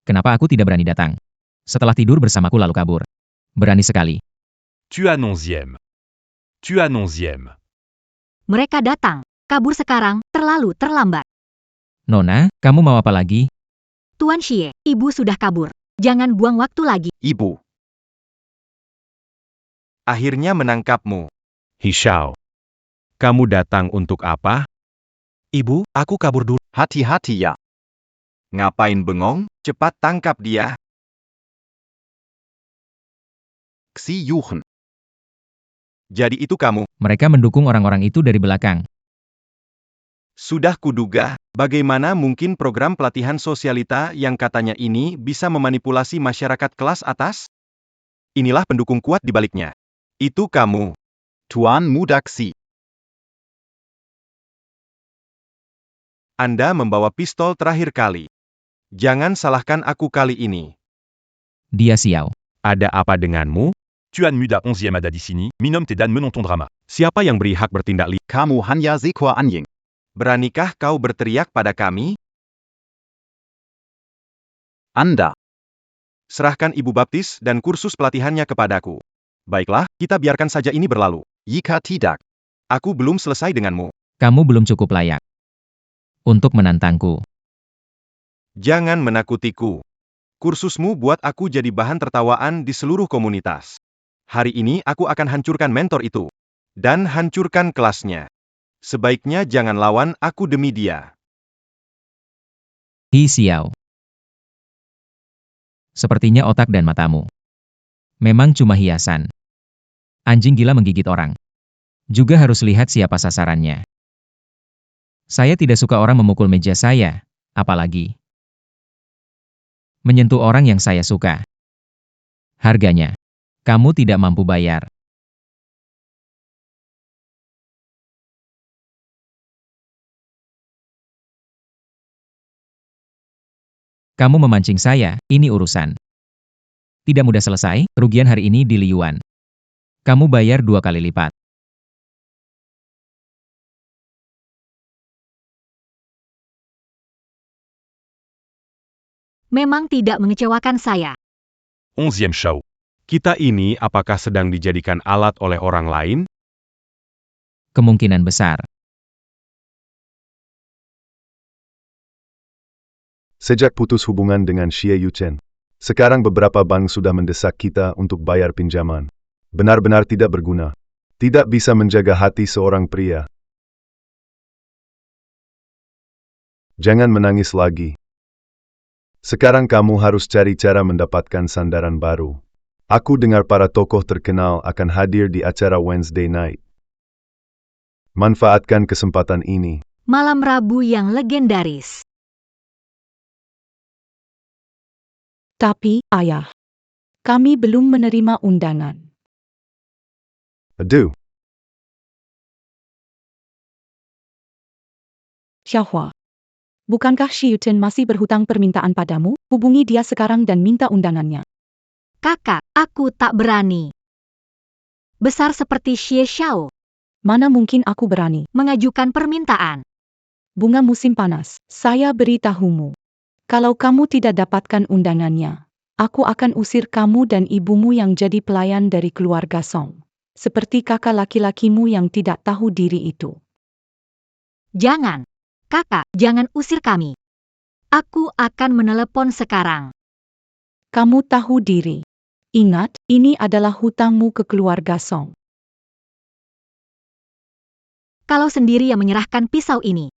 Kenapa aku tidak berani datang? Setelah tidur bersamaku lalu kabur. Berani sekali. Tuan 11e. Tuan 11e. Mereka datang. Kabur sekarang, terlalu terlambat. Nona, kamu mau apa lagi? Tuan Xie, ibu sudah kabur. Jangan buang waktu lagi. Ibu. Akhirnya menangkapmu. Hisiao. Kamu datang untuk apa? Ibu, aku kabur dulu. Hati-hati ya. Ngapain bengong? Cepat tangkap dia. Xi Yuchen. Jadi itu kamu. Mereka mendukung orang-orang itu dari belakang. Sudah kuduga, bagaimana mungkin program pelatihan sosialita yang katanya ini bisa memanipulasi masyarakat kelas atas? Inilah pendukung kuat di baliknya. Itu kamu. Tuan Muda Xi. Anda membawa pistol terakhir kali. Jangan salahkan aku kali ini. Dia Xiao. Ada apa denganmu? Tuan Muda 11e ada di sini, minom te dan menonton drama. Siapa yang beri hak bertindak liar? Kamu hanya seekor anjing. Beranikah kau berteriak pada kami? Anda. Serahkan Ibu Baptis dan kursus pelatihannya kepadaku. Baiklah, kita biarkan saja ini berlalu. Jika tidak, Aku belum selesai denganmu. Kamu belum cukup layak. untuk menantangku. Jangan menakutiku. Kursusmu buat aku jadi bahan tertawaan di seluruh komunitas. Hari ini aku akan hancurkan mentor itu. Dan hancurkan kelasnya. Sebaiknya jangan lawan aku demi dia. Hi Xiao. Sepertinya otak dan matamu memang cuma hiasan. Anjing gila menggigit orang. Juga harus lihat siapa sasarannya. Saya tidak suka orang memukul meja saya, apalagi menyentuh orang yang saya suka. Harganya, kamu tidak mampu bayar. Kamu memancing saya, ini urusan. Tidak mudah selesai, kerugian hari ini di Liyuan. Kamu bayar 2 kali lipat. Memang tidak mengecewakan saya. 11e Shao. Kita ini apakah sedang dijadikan alat oleh orang lain? Kemungkinan besar. Sejak putus hubungan dengan Xie Yuchen, sekarang beberapa bank sudah mendesak kita untuk bayar pinjaman. Benar-benar tidak berguna. Tidak bisa menjaga hati seorang pria. Jangan menangis lagi. Sekarang kamu harus cari cara mendapatkan sandaran baru. Aku dengar para tokoh terkenal akan hadir di acara Wednesday night. Manfaatkan kesempatan ini. Malam Rabu yang legendaris. Tapi, ayah, kami belum menerima undangan. Aduh, Xiaohua, bukankah Xi Yuten masih berhutang permintaan padamu? Hubungi dia sekarang dan minta undangannya. Kakak, aku tak berani. Besar seperti Xie Xiao Mana mungkin aku berani? mengajukan permintaan. Bunga musim panas, saya beritahumu. Kalau kamu tidak dapatkan undangannya, aku akan usir kamu dan ibumu yang jadi pelayan dari keluarga Song. Seperti kakak laki-lakimu yang tidak tahu diri itu. Jangan. Kakak, jangan usir kami. Aku akan menelepon sekarang. Kamu tahu diri. Ingat, ini adalah hutangmu ke keluarga Song. Kalau sendiri yang menyerahkan pisau ini.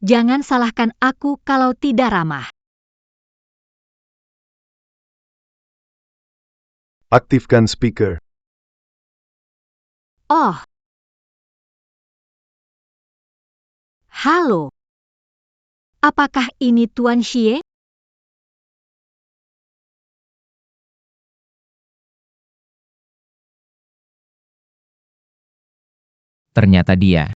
Jangan salahkan aku kalau tidak ramah. aktifkan speaker. Oh. Halo. Apakah ini Tuan Xie? Ternyata dia.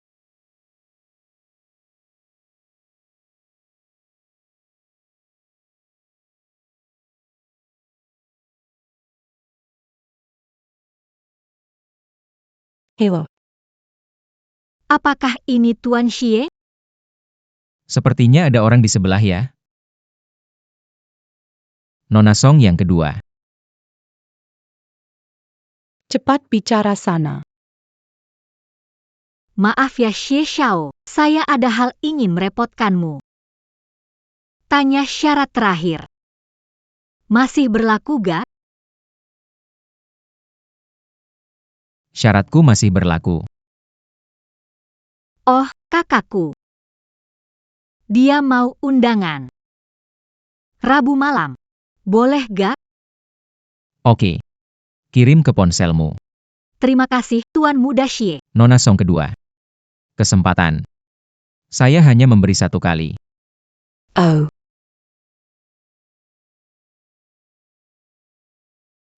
Halo. Apakah ini Tuan Xie? Sepertinya ada orang di sebelah ya. Nona Song yang kedua. Cepat bicara sana. Maaf ya Xie Xiao, saya ada hal ingin merepotkanmu. Tanya syarat terakhir. Masih berlaku gak? Syaratku masih berlaku. Oh, kakakku. Dia mau undangan. Rabu malam. Boleh gak? Oke. Kirim ke ponselmu. Terima kasih, Tuan Muda Xie. Nona Song kedua. Kesempatan. Saya hanya memberi 1 kali. Oh,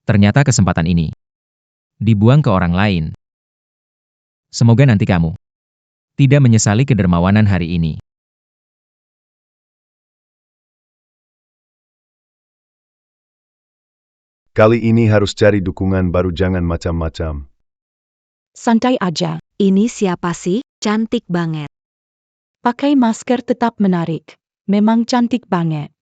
Ternyata kesempatan ini dibuang ke orang lain. Semoga nanti kamu tidak menyesali kedermawanan hari ini. Kali ini harus cari dukungan baru, jangan macam-macam. Santai aja. Ini siapa sih? Cantik banget. Pakai masker tetap menarik. Memang cantik banget.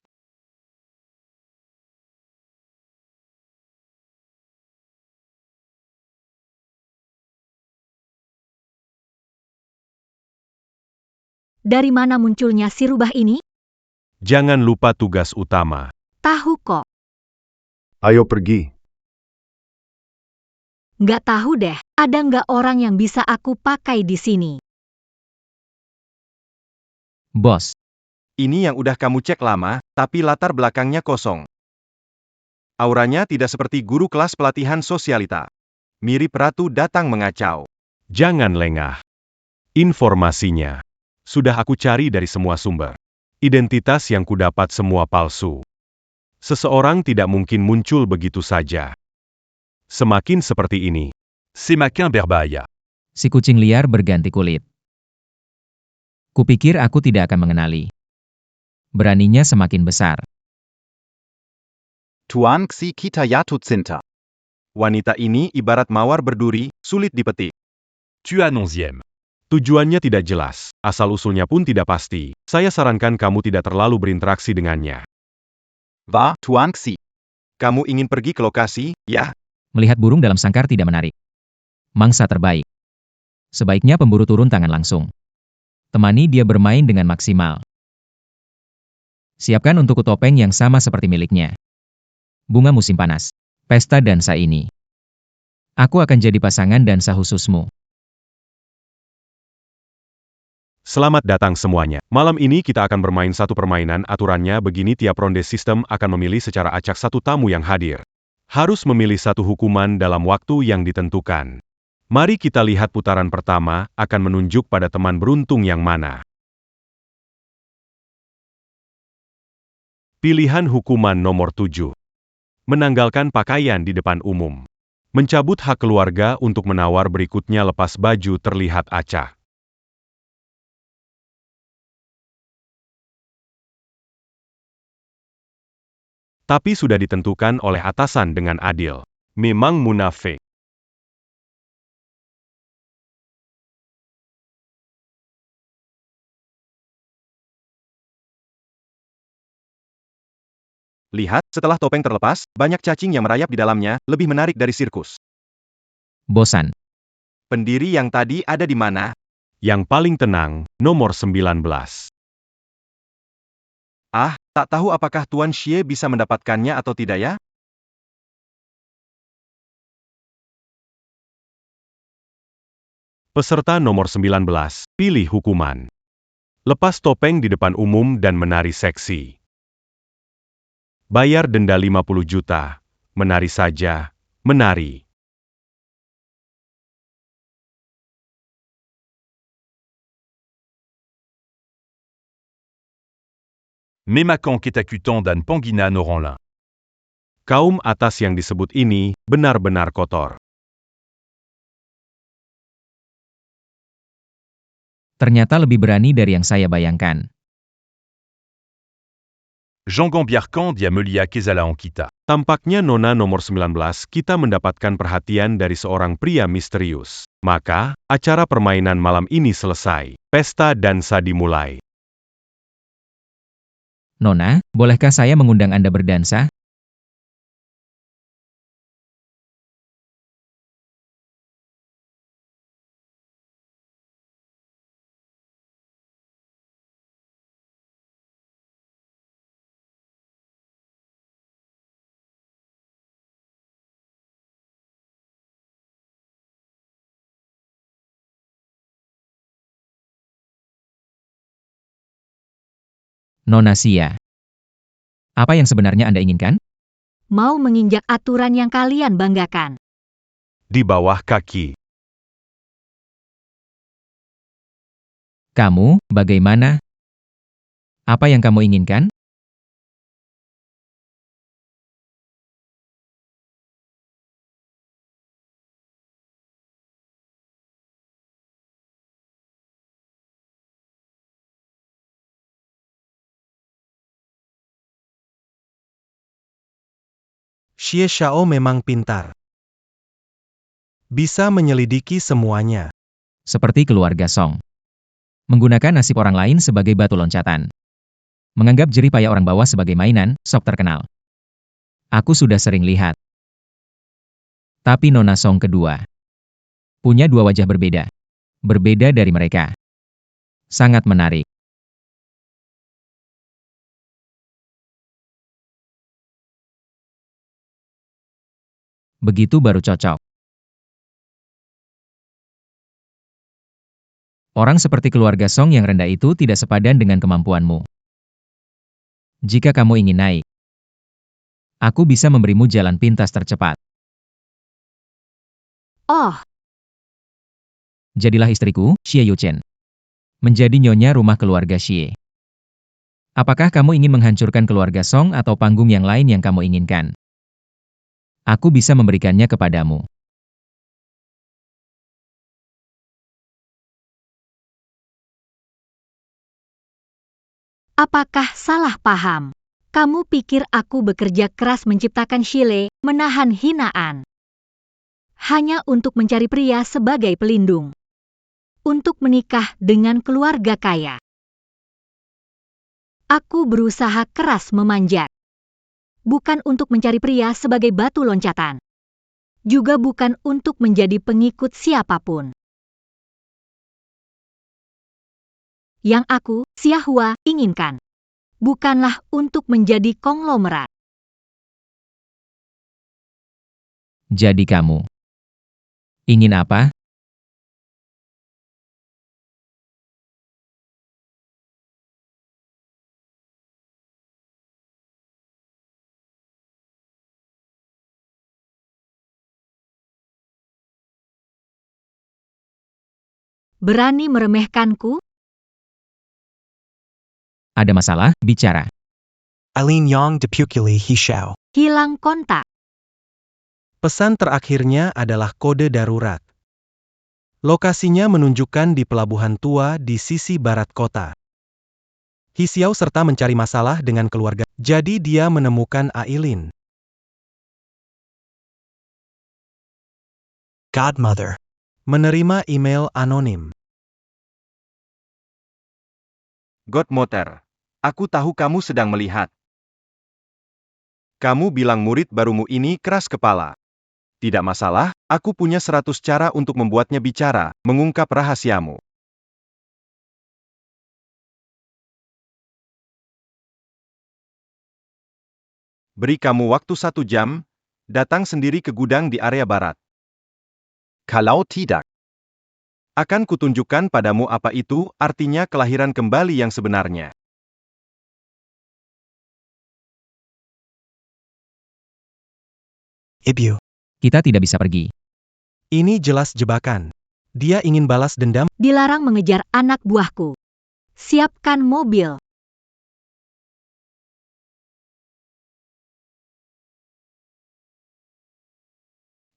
Dari mana munculnya si rubah ini? Jangan lupa tugas utama. Tahu kok. Ayo pergi. Nggak tahu deh, ada nggak orang yang bisa aku pakai di sini? Bos, Ini yang udah kamu cek lama, tapi latar belakangnya kosong. Auranya tidak seperti guru kelas pelatihan sosialita. Mirip ratu datang mengacau. Jangan lengah. Informasinya sudah aku cari dari semua sumber. Identitas yang kudapat semua palsu. Seseorang tidak mungkin muncul begitu saja. Semakin seperti ini, C'est Maquin Berbaya. si kucing liar berganti kulit. Kupikir aku tidak akan mengenali. Beraninya semakin besar. Tuan Xi kita yatu cinta. Wanita ini ibarat mawar berduri, sulit dipetik. Tuan 11e. tujuannya tidak jelas, asal-usulnya pun tidak pasti. Saya sarankan kamu tidak terlalu berinteraksi dengannya. Va, Tuan Xi. Kamu ingin pergi ke lokasi, ya? Melihat burung dalam sangkar tidak menarik. Mangsa terbaik. Sebaiknya pemburu turun tangan langsung. Temani dia bermain dengan maksimal. Siapkan untukku topeng yang sama seperti miliknya. Bunga musim panas. Pesta dansa ini. Aku akan jadi pasangan dansa khususmu. Selamat datang semuanya. Malam ini kita akan bermain satu permainan. Aturannya begini, tiap ronde sistem akan memilih secara acak satu tamu yang hadir. Harus memilih satu hukuman dalam waktu yang ditentukan. Mari kita lihat putaran pertama, akan menunjuk pada teman beruntung yang mana. Pilihan hukuman nomor 7. Menanggalkan pakaian di depan umum. Mencabut hak keluarga untuk menawar berikutnya lepas baju terlihat acak. Tapi sudah ditentukan oleh atasan dengan adil. Memang munafik. Lihat, setelah topeng terlepas, banyak cacing yang merayap di dalamnya, lebih menarik dari sirkus. Bosan. Pendiri yang tadi ada di mana? Yang paling tenang, nomor 19. Ah, tak tahu apakah Tuan Xie bisa mendapatkannya atau tidak ya? Peserta nomor 19, pilih hukuman. Lepas topeng di depan umum dan menari seksi. Bayar denda 50 juta. Menari saja, menari. Mémacan Ketakutan dan Panggina Noranlin. Kaum atas yang disebut ini, benar-benar kotor. Ternyata lebih berani dari yang saya bayangkan. Jean Gambiarcan dia Melia Kezala Ankita. Tampaknya nona nomor 19 kita mendapatkan perhatian dari seorang pria misterius. Maka, acara permainan malam ini selesai. Pesta dansa dimulai. Nona, bolehkah saya mengundang Anda berdansa? Nona Sia. Apa yang sebenarnya Anda inginkan? Mau menginjak aturan yang kalian banggakan. Di bawah kaki. Kamu, bagaimana? Apa yang kamu inginkan? Xie Xiao memang pintar. Bisa menyelidiki semuanya. Seperti keluarga Song. Menggunakan nasib orang lain sebagai batu loncatan. Menganggap jerih payah orang bawah sebagai mainan, sok terkenal. Aku sudah sering lihat. Tapi Nona Song kedua. Punya dua wajah berbeda. Berbeda dari mereka. Sangat menarik. Begitu baru cocok. Orang seperti keluarga Song yang rendah itu tidak sepadan dengan kemampuanmu. Jika kamu ingin naik, aku bisa memberimu jalan pintas tercepat. Oh, Jadilah istriku, Xie Yuchen. Menjadi nyonya rumah keluarga Xie. Apakah kamu ingin menghancurkan keluarga Song atau panggung yang lain yang kamu inginkan? Aku bisa memberikannya kepadamu. apakah salah paham? Kamu pikir aku bekerja keras menciptakan Shile, menahan hinaan. Hanya untuk mencari pria sebagai pelindung. Untuk menikah dengan keluarga kaya. Aku berusaha keras memanjat. Bukan untuk mencari pria sebagai batu loncatan. Juga bukan untuk menjadi pengikut siapapun. Yang aku, Xiahua, inginkan. Bukanlah untuk menjadi konglomerat. Jadi kamu ingin apa? Berani meremehkanku? Ada masalah? Bicara. Eileen Yang Depukili Hishao. Hilang kontak. Pesan terakhirnya adalah kode darurat. Lokasinya menunjukkan di pelabuhan tua di sisi barat kota. Hisiao serta mencari masalah dengan keluarga. Jadi dia menemukan Aileen. Godmother. Menerima email anonim. Godmother, aku tahu kamu sedang melihat. Kamu bilang murid barumu ini keras kepala. Tidak masalah, aku punya 100 cara untuk membuatnya bicara, mengungkap rahasiamu. Beri kamu waktu 1 jam, datang sendiri ke gudang di area barat. Kalau tidak, Akan kutunjukkan padamu apa itu artinya kelahiran kembali yang sebenarnya. Ibu. Kita tidak bisa pergi. Ini jelas jebakan. Dia ingin balas dendam. Dilarang mengejar anak buahku. Siapkan mobil.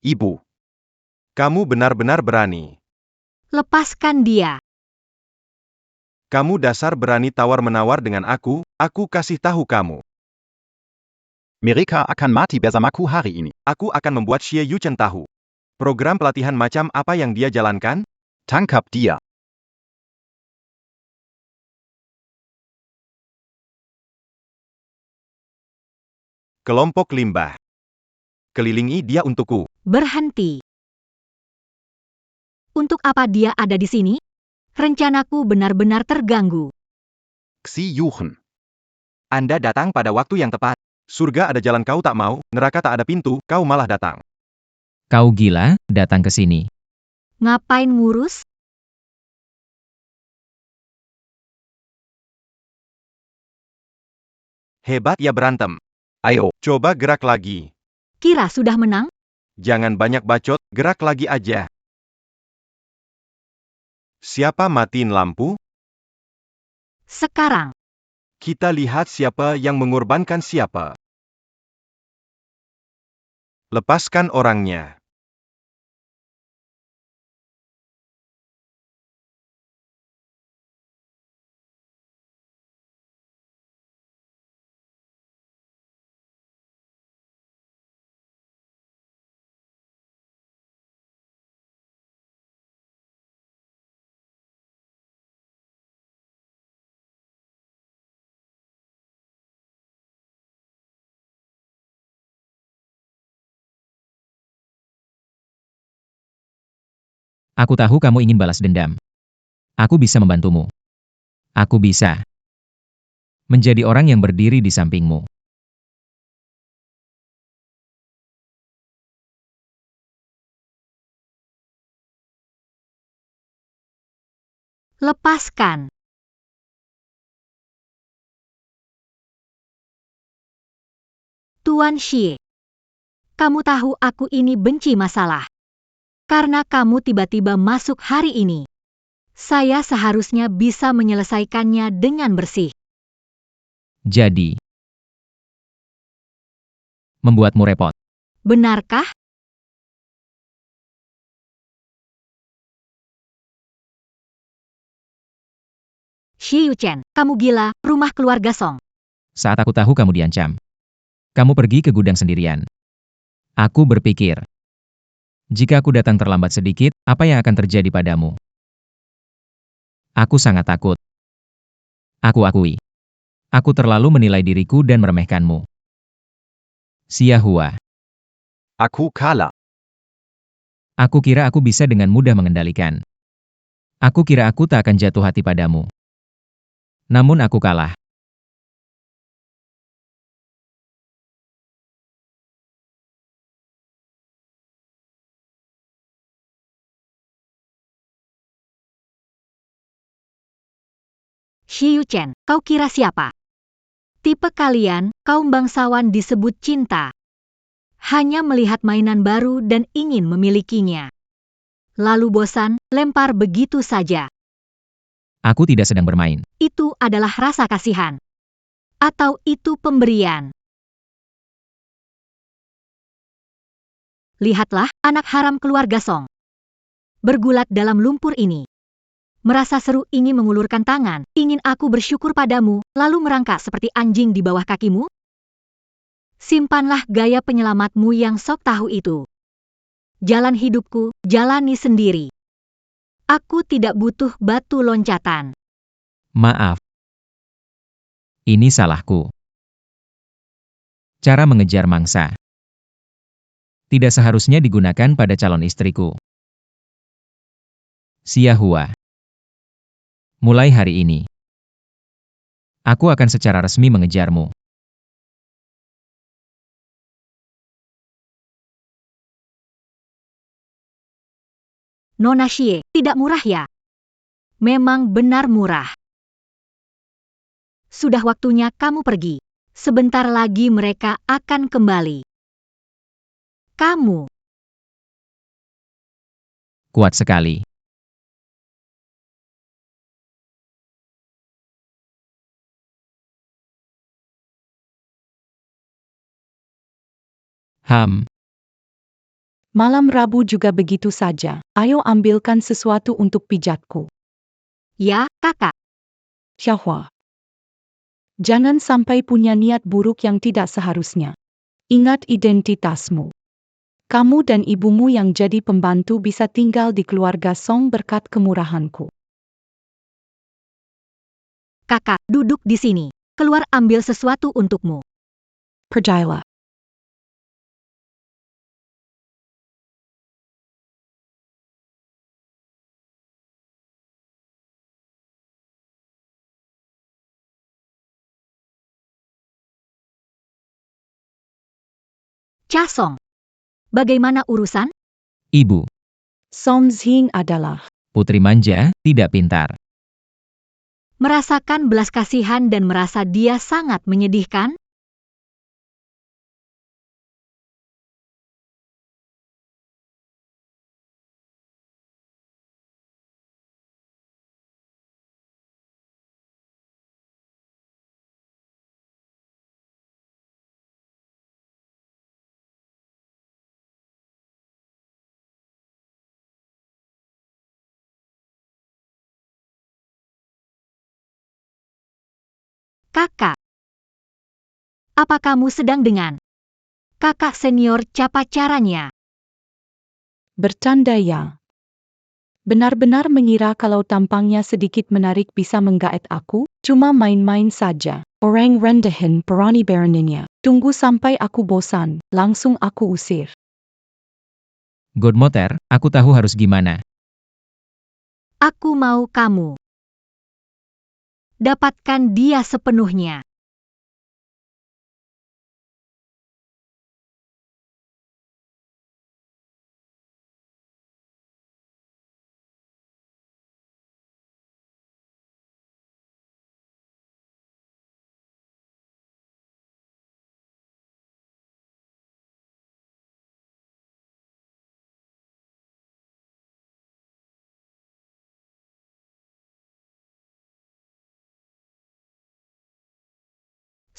Ibu, kamu benar-benar berani. Lepaskan dia. Kamu dasar berani tawar-menawar dengan aku kasih tahu kamu. mereka akan mati bersamaku hari ini. Aku akan membuat Xie Yuchen tahu. Program pelatihan macam apa yang dia jalankan? Tangkap dia. Kelompok limbah. Kelilingi dia untukku. Berhenti. Untuk apa dia ada di sini? Rencanaku benar-benar terganggu. Xi Yuchen. Anda datang pada waktu yang tepat. Surga ada jalan kau tak mau, neraka tak ada pintu, kau malah datang. Kau gila, datang ke sini. Ngapain ngurus? Hebat ya berantem. Ayo, Coba gerak lagi. Kira sudah menang? Jangan banyak bacot, gerak lagi aja. Siapa matiin lampu? Sekarang. Kita lihat siapa yang mengorbankan siapa. Lepaskan orangnya. Aku tahu kamu ingin balas dendam. Aku bisa membantumu. Aku bisa menjadi orang yang berdiri di sampingmu. Lepaskan. Tuan Xie. Kamu tahu aku ini benci masalah. Karena kamu tiba-tiba masuk hari ini. Saya seharusnya bisa menyelesaikannya dengan bersih. Jadi, membuatmu repot. Benarkah? Xi Yuchen, kamu gila, rumah keluarga Song. Saat aku tahu kamu diancam, kamu pergi ke gudang sendirian. Aku berpikir, jika aku datang terlambat sedikit, apa yang akan terjadi padamu? Aku sangat takut. Aku akui. Aku terlalu menilai diriku dan meremehkanmu. Xia Hua. Aku kalah. Aku kira aku bisa dengan mudah mengendalikan. Aku kira aku tak akan jatuh hati padamu. Namun aku kalah. Xi Yuchen, kau kira siapa? Tipe kalian, kaum bangsawan disebut cinta. Hanya melihat mainan baru dan ingin memilikinya. Lalu bosan, lempar begitu saja. Aku tidak sedang bermain. Itu adalah rasa kasihan. Atau itu pemberian. Lihatlah, anak haram keluarga Song. Bergulat dalam lumpur ini. Merasa seru ingin mengulurkan tangan, ingin aku bersyukur padamu, lalu merangkak seperti anjing di bawah kakimu? Simpanlah gaya penyelamatmu yang sok tahu itu. Jalan hidupku, jalani sendiri. Aku tidak butuh batu loncatan. Maaf. Ini salahku. Cara mengejar mangsa tidak seharusnya digunakan pada calon istriku. Xia Hua. Mulai hari ini, aku akan secara resmi mengejarmu. Nona Xie, tidak murah ya? Memang benar murah. Sudah waktunya kamu pergi. Sebentar lagi mereka akan kembali. Kamu. Kuat sekali. Malam Rabu juga begitu saja. Ayo ambilkan sesuatu untuk pijatku. Ya, kakak. Xia Hua. Jangan sampai punya niat buruk yang tidak seharusnya. Ingat identitasmu. Kamu dan ibumu yang jadi pembantu bisa tinggal di keluarga Song berkat kemurahanku. Kakak, duduk di sini. Keluar ambil sesuatu untukmu. Percayalah. Cha Song. Bagaimana urusan? Ibu, Song Zhing adalah putri manja, tidak pintar. Merasakan belas kasihan dan merasa dia sangat menyedihkan? Kakak. Apa kamu sedang dengan kakak senior Cha pacarannya? bercanda ya. Benar-benar mengira kalau tampangnya sedikit menarik bisa menggaet aku, cuma main-main saja. Orang rendahin perani beraninya. Tunggu sampai aku bosan, langsung aku usir. Godmother, aku tahu harus gimana. Aku mau kamu. Dapatkan dia sepenuhnya.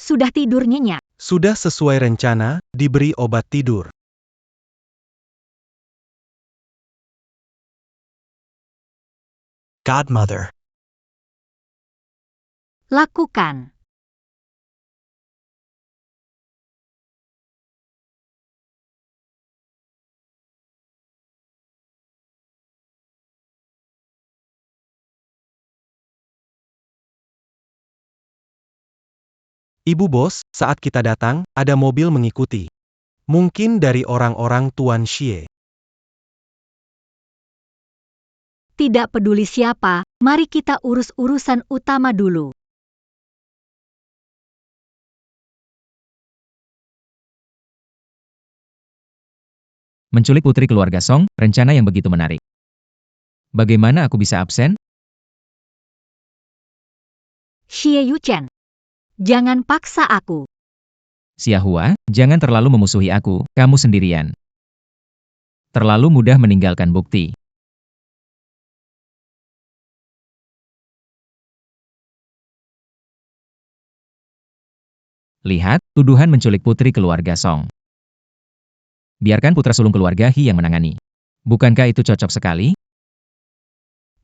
Sudah tidur nyenyak. Sudah sesuai rencana, diberi obat tidur. Godmother. Lakukan. Ibu bos, saat kita datang, ada mobil mengikuti. Mungkin dari orang-orang Tuan Xie. Tidak peduli siapa, mari kita urus urusan utama dulu. Menculik putri keluarga Song, rencana yang begitu menarik. Bagaimana aku bisa absen? Xie Yuchen. Jangan paksa aku. Xiahua, jangan terlalu memusuhi aku, kamu sendirian. Terlalu mudah meninggalkan bukti. Lihat, tuduhan menculik putri keluarga Song. Biarkan putra sulung keluarga He yang menangani. Bukankah itu cocok sekali?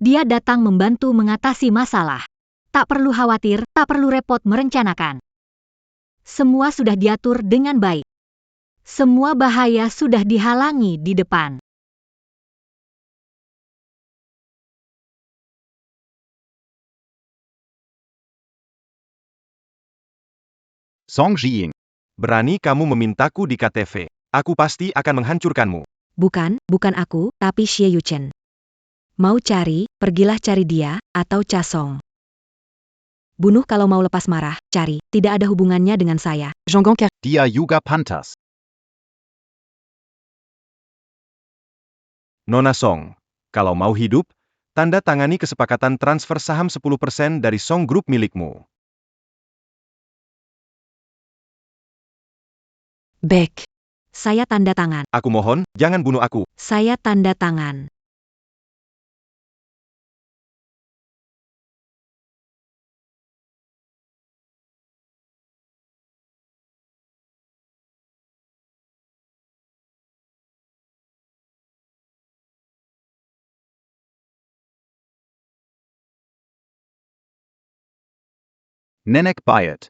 Dia datang membantu mengatasi masalah. Tak perlu khawatir, tak perlu repot merencanakan. Semua sudah diatur dengan baik. Semua bahaya sudah dihalangi di depan. Song Jiying. Berani kamu memintaku di KTV. Aku pasti akan menghancurkanmu. Bukan aku, tapi Xie Yuchen. Mau cari, pergilah cari dia, atau Casong. Bunuh kalau mau lepas marah, cari, tidak ada hubungannya dengan saya. Jean Gonker. Dia juga pantas. Nona Song, kalau mau hidup, tanda tangani kesepakatan transfer saham 10% dari Song Group milikmu. Baik. Saya tanda tangan. Aku mohon, jangan bunuh aku. Saya tanda tangan. Nenek Bayat.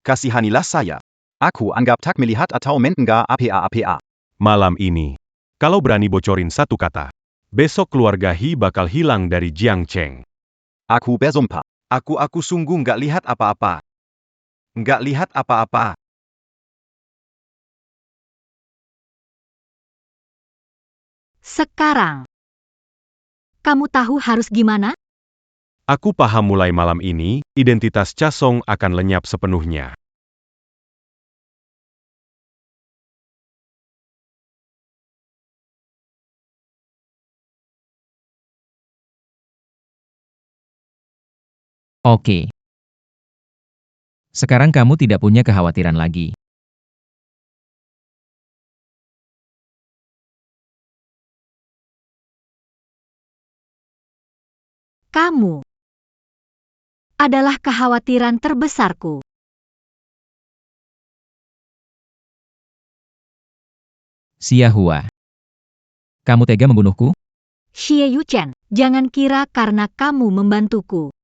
Kasihanilah saya. Aku anggap tak melihat atau mendengar apa-apa. Malam ini, kalau berani bocorin satu kata, besok keluarga He bakal hilang dari Jiangcheng. Aku bersumpah. Aku sungguh nggak lihat apa-apa. Nggak lihat apa-apa. Sekarang. Kamu tahu harus gimana? Aku paham mulai malam ini, identitas Casong akan lenyap sepenuhnya. Oke. Sekarang kamu tidak punya kekhawatiran lagi. Kamu adalah kekhawatiran terbesarku. Xiahua. Kamu tega membunuhku? Xie Yuchen, jangan kira karena kamu membantuku.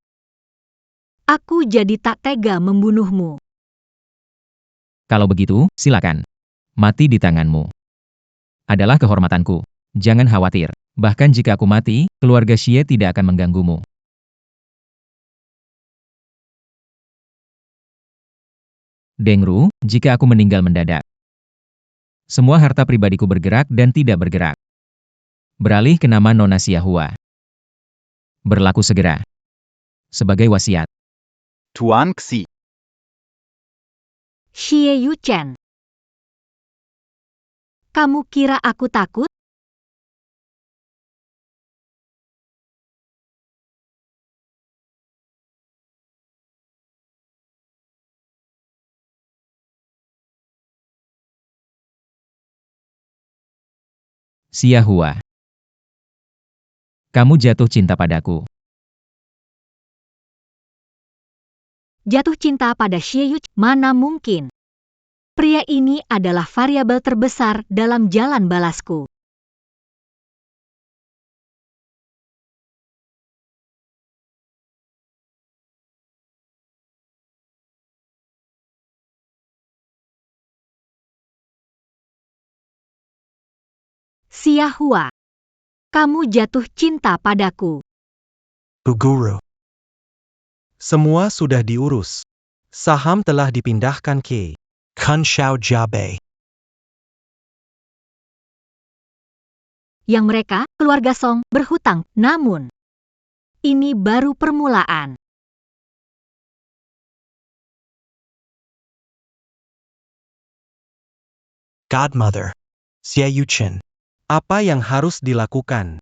Aku jadi tak tega membunuhmu. Kalau begitu, silakan. Mati di tanganmu. Adalah kehormatanku. Jangan khawatir. Bahkan jika aku mati, keluarga Xie tidak akan mengganggumu. Dengru, jika aku meninggal mendadak, semua harta pribadiku bergerak dan tidak bergerak. Beralih ke nama Nona Xiahua. Berlaku segera. Sebagai wasiat. Tuan Xi. Xie Yuchen. Kamu kira aku takut? Xiahua. Kamu jatuh cinta padaku. Jatuh cinta pada Xie Yuchen? Mana mungkin. Pria ini adalah variabel terbesar dalam jalan balasku. Xia Hua, kamu jatuh cinta padaku. Guru. Semua sudah diurus. Saham telah dipindahkan ke Kun Xiao Jiabei. Yang mereka, keluarga Song, berhutang, namun ini baru permulaan. Godmother. Xie Yuchen. apa yang harus dilakukan.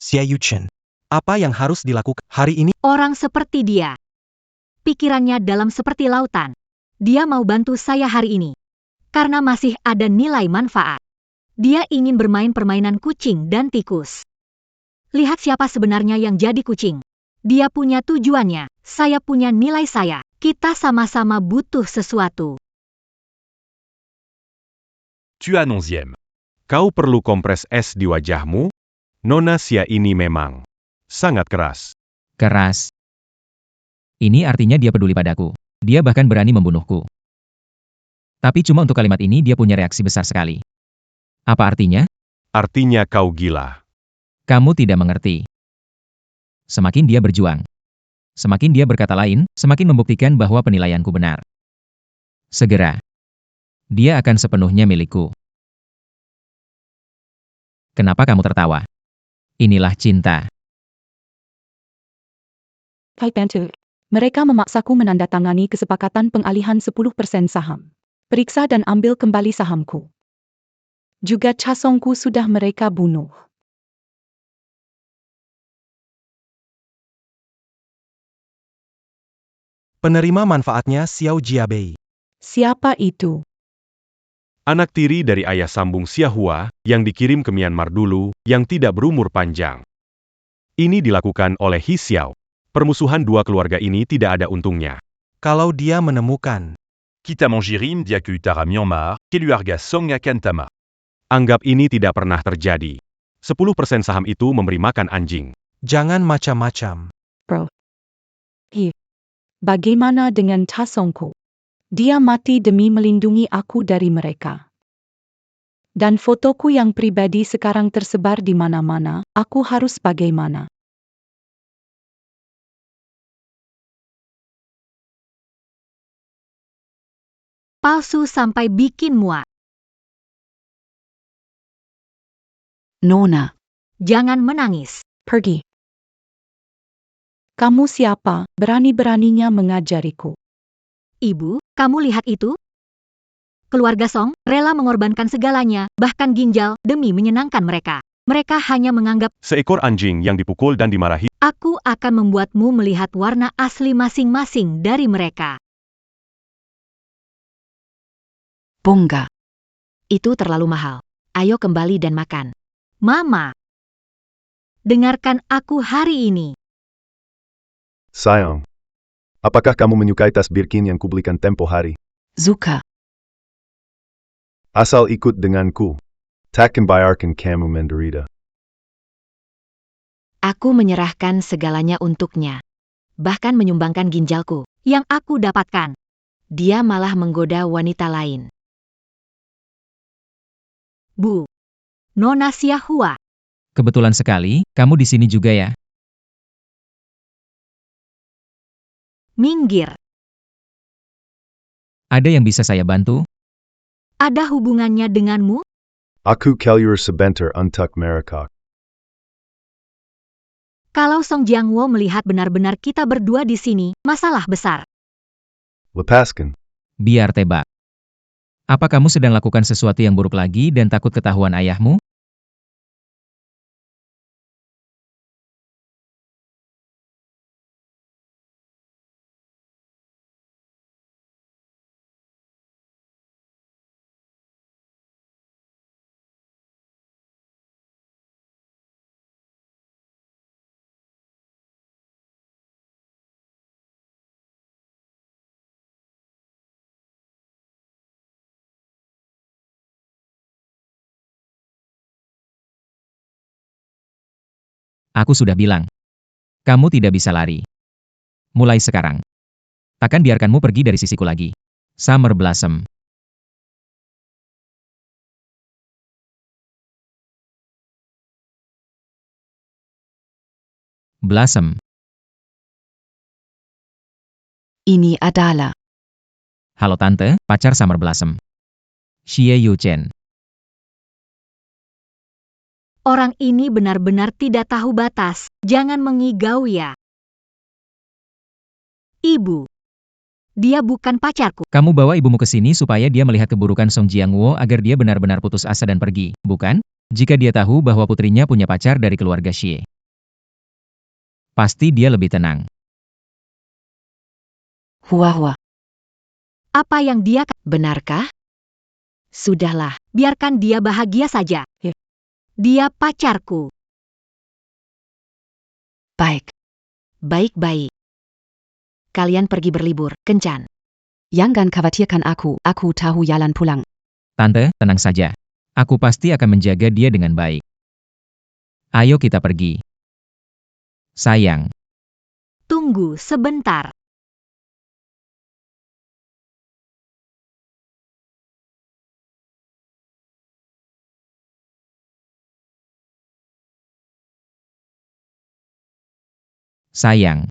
Xie Yuchen. Apa yang harus dilakukan hari ini? Orang seperti dia. Pikirannya dalam seperti lautan. Dia mau bantu saya hari ini. Karena masih ada nilai manfaat. Dia ingin bermain permainan kucing dan tikus. Lihat siapa sebenarnya yang jadi kucing. Dia punya tujuannya, saya punya nilai saya. Kita sama-sama butuh sesuatu. Tu as 11e. Kau perlu kompres es di wajahmu? Nona Xia ini memang sangat keras. Keras. Ini artinya dia peduli padaku. Dia bahkan berani membunuhku. Tapi cuma untuk kalimat ini dia punya reaksi besar sekali. Apa artinya? Artinya kau gila. Kamu tidak mengerti. Semakin dia berjuang, semakin dia berkata lain, semakin membuktikan bahwa penilaianku benar. Segera, dia akan sepenuhnya milikku. Kenapa kamu tertawa? Inilah cinta. Kai Bantu. Mereka memaksaku menandatangani kesepakatan pengalihan 10% saham. Periksa dan ambil kembali sahamku. Juga Chasongku sudah mereka bunuh. Penerima manfaatnya Xiao Jiabei. Siapa itu? Anak tiri dari ayah sambung Xia Hua, yang dikirim ke Myanmar dulu, yang tidak berumur panjang. Ini dilakukan oleh He Xiao. Permusuhan dua keluarga ini tidak ada untungnya. Kalau dia menemukan, Kita Mangirim Diaku Utara Myanmar, Keluarga Song akan tamat. Anggap ini tidak pernah terjadi. 10% saham itu memberi makan anjing. jangan macam-macam. Bagaimana dengan Chasongku? Dia mati demi melindungi aku dari mereka. Dan fotoku yang pribadi sekarang tersebar di mana-mana, aku harus bagaimana? Palsu sampai bikin muak. Nona, Jangan menangis. pergi. Kamu siapa, berani-beraninya mengajariku? Ibu, kamu lihat itu? Keluarga Song rela mengorbankan segalanya, bahkan ginjal, demi menyenangkan mereka. Mereka hanya menganggap, Seekor anjing yang dipukul dan dimarahi. aku akan membuatmu melihat warna asli masing-masing dari mereka. Bongga. Itu terlalu mahal. Ayo kembali dan makan. Mama, dengarkan aku hari ini. Sayang. Apakah kamu menyukai tas Birkin yang kubelikan tempo hari? Zuka. Asal ikut denganku. Takkan bayarkan kamu menderita. Aku menyerahkan segalanya untuknya. Bahkan menyumbangkan ginjalku. Yang aku dapatkan. Dia malah menggoda wanita lain. Bu. Nona Xia Hua. Kebetulan sekali, kamu di sini juga ya. Minggir. Ada yang bisa saya bantu? Ada hubungannya denganmu? Aku keluar sebentar untuk merekak. Kalau Song Jiangwo melihat benar-benar kita berdua di sini, masalah besar. Lepaskan. Biar tebak. Apa kamu sedang lakukan sesuatu yang buruk lagi dan takut ketahuan ayahmu? Aku sudah bilang. Kamu tidak bisa lari. Mulai sekarang. Takkan biarkanmu pergi dari sisiku lagi. Summer Blossom. Blossom. Ini adalah Halo Tante, pacar Summer Blossom. Xie Yuchen. Orang ini benar-benar tidak tahu batas. Jangan mengigau ya. Ibu. Dia bukan pacarku. Kamu bawa ibumu ke sini supaya dia melihat keburukan Song Jiangwo agar dia benar-benar putus asa dan pergi, bukan? Jika dia tahu bahwa putrinya punya pacar dari keluarga Xie, pasti dia lebih tenang. Huahua. Apa yang dia Benarkah? Sudahlah, biarkan dia bahagia saja. Ya. Dia pacarku. Baik. baik-baik. Kalian pergi berlibur, kencan. Jangan khawatirkan aku tahu jalan pulang. Tante, tenang saja. Aku pasti akan menjaga dia dengan baik. Ayo kita pergi. Sayang. Tunggu sebentar. Sayang.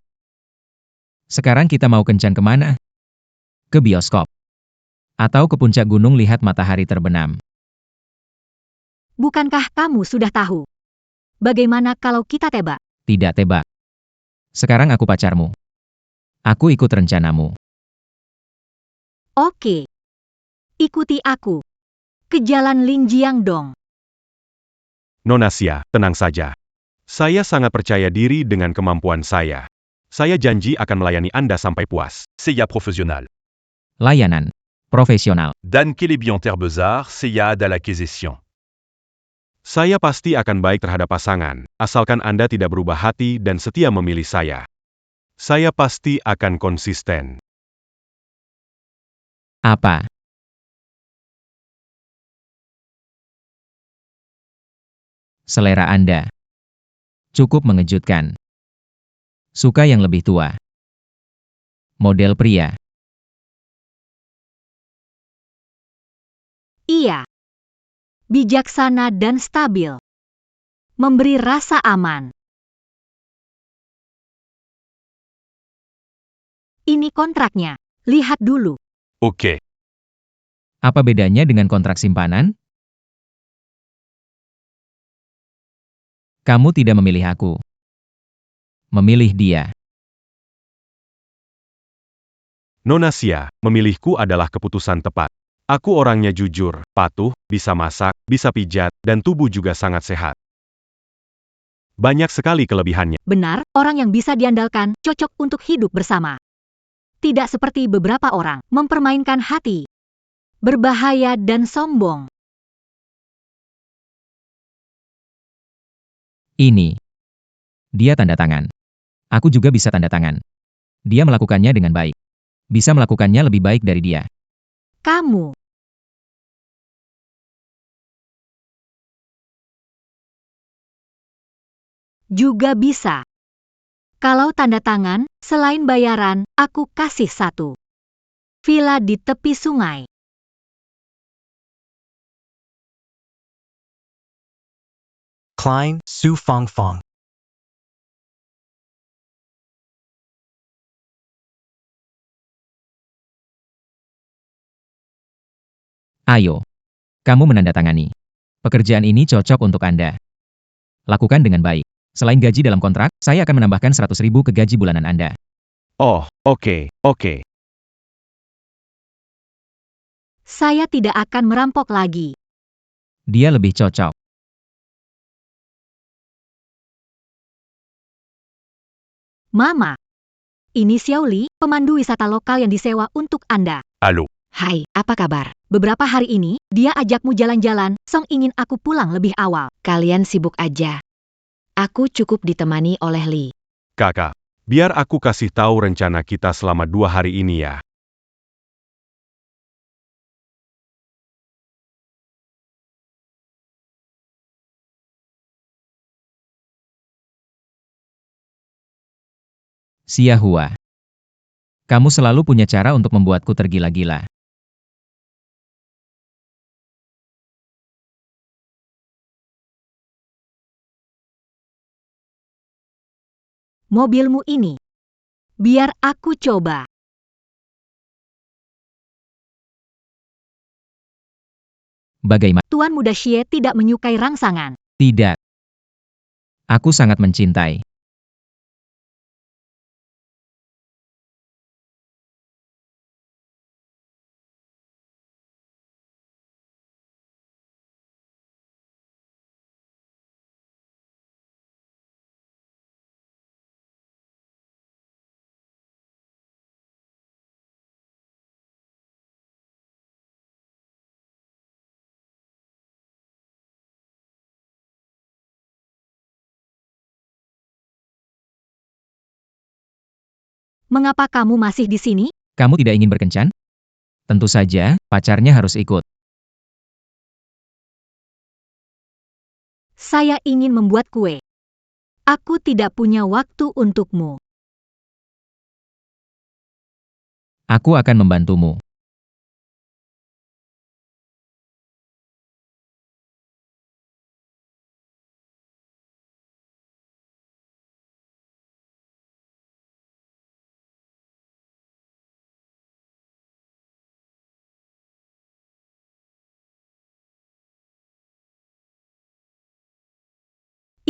Sekarang kita mau kencan kemana? Ke bioskop. Atau ke puncak gunung lihat matahari terbenam. Bukankah kamu sudah tahu? Bagaimana kalau kita tebak? Tidak tebak. Sekarang aku pacarmu. Aku ikut rencanamu. Oke. Ikuti aku. Ke jalan Linjiang dong. Nona Xia, tenang saja. Saya sangat percaya diri dengan kemampuan saya. Saya janji akan melayani Anda sampai puas. Seiya professionnel. Layanan. Profesional. Dan Kelebihan terbesar, Seiya ada l'acquisition. Saya pasti akan baik terhadap pasangan, asalkan Anda tidak berubah hati dan setia memilih saya. Saya pasti akan konsisten. Apa? Selera Anda cukup mengejutkan. Suka yang lebih tua. Model pria. Iya. Bijaksana dan stabil. Memberi rasa aman. Ini kontraknya. Lihat dulu. Ok. Apa bedanya dengan kontrak simpanan? Kamu tidak memilih aku. Memilih dia. Nona Xia, memilihku adalah keputusan tepat. Aku orangnya jujur, patuh, bisa masak, bisa pijat, dan tubuh juga sangat sehat. Banyak sekali kelebihannya. Benar, orang yang bisa diandalkan, cocok untuk hidup bersama. Tidak seperti beberapa orang, mempermainkan hati. Berbahaya dan sombong. Ini. Dia tanda tangan. Aku juga bisa tanda tangan. Dia melakukannya dengan baik. Bisa melakukannya lebih baik dari dia. Kamu. Juga bisa. Kalau tanda tangan, selain bayaran, aku kasih satu. Villa di tepi sungai. Klein, Su Fong Fong. Ayo. Kamu menandatangani. Pekerjaan ini cocok untuk Anda. Lakukan dengan baik. Selain gaji dalam kontrak, saya akan menambahkan 100.000 ke gaji bulanan Anda. Oh, oke. Saya tidak akan merampok lagi. Dia lebih cocok. Mama. Ini Xiaoli, pemandu wisata lokal yang disewa untuk Anda. Allô. Hai, apa kabar? Beberapa hari ini, dia ajakmu jalan-jalan, Song ingin aku pulang lebih awal. Kalian sibuk aja. Aku cukup ditemani oleh Li. Kakak, biar aku kasih tahu rencana kita selama 2 hari ini ya. Xia Hua. Kamu selalu punya cara untuk membuatku tergila-gila. Mobilmu ini. Biar aku coba. Bagaimana? Tuan Muda Xie tidak menyukai rangsangan. Tidak. Aku sangat mencintai. Mengapa kamu masih di sini? Kamu tidak ingin berkencan? Tentu saja, pacarnya harus ikut. Saya ingin membuat kue. Aku tidak punya waktu untukmu. Aku akan membantumu.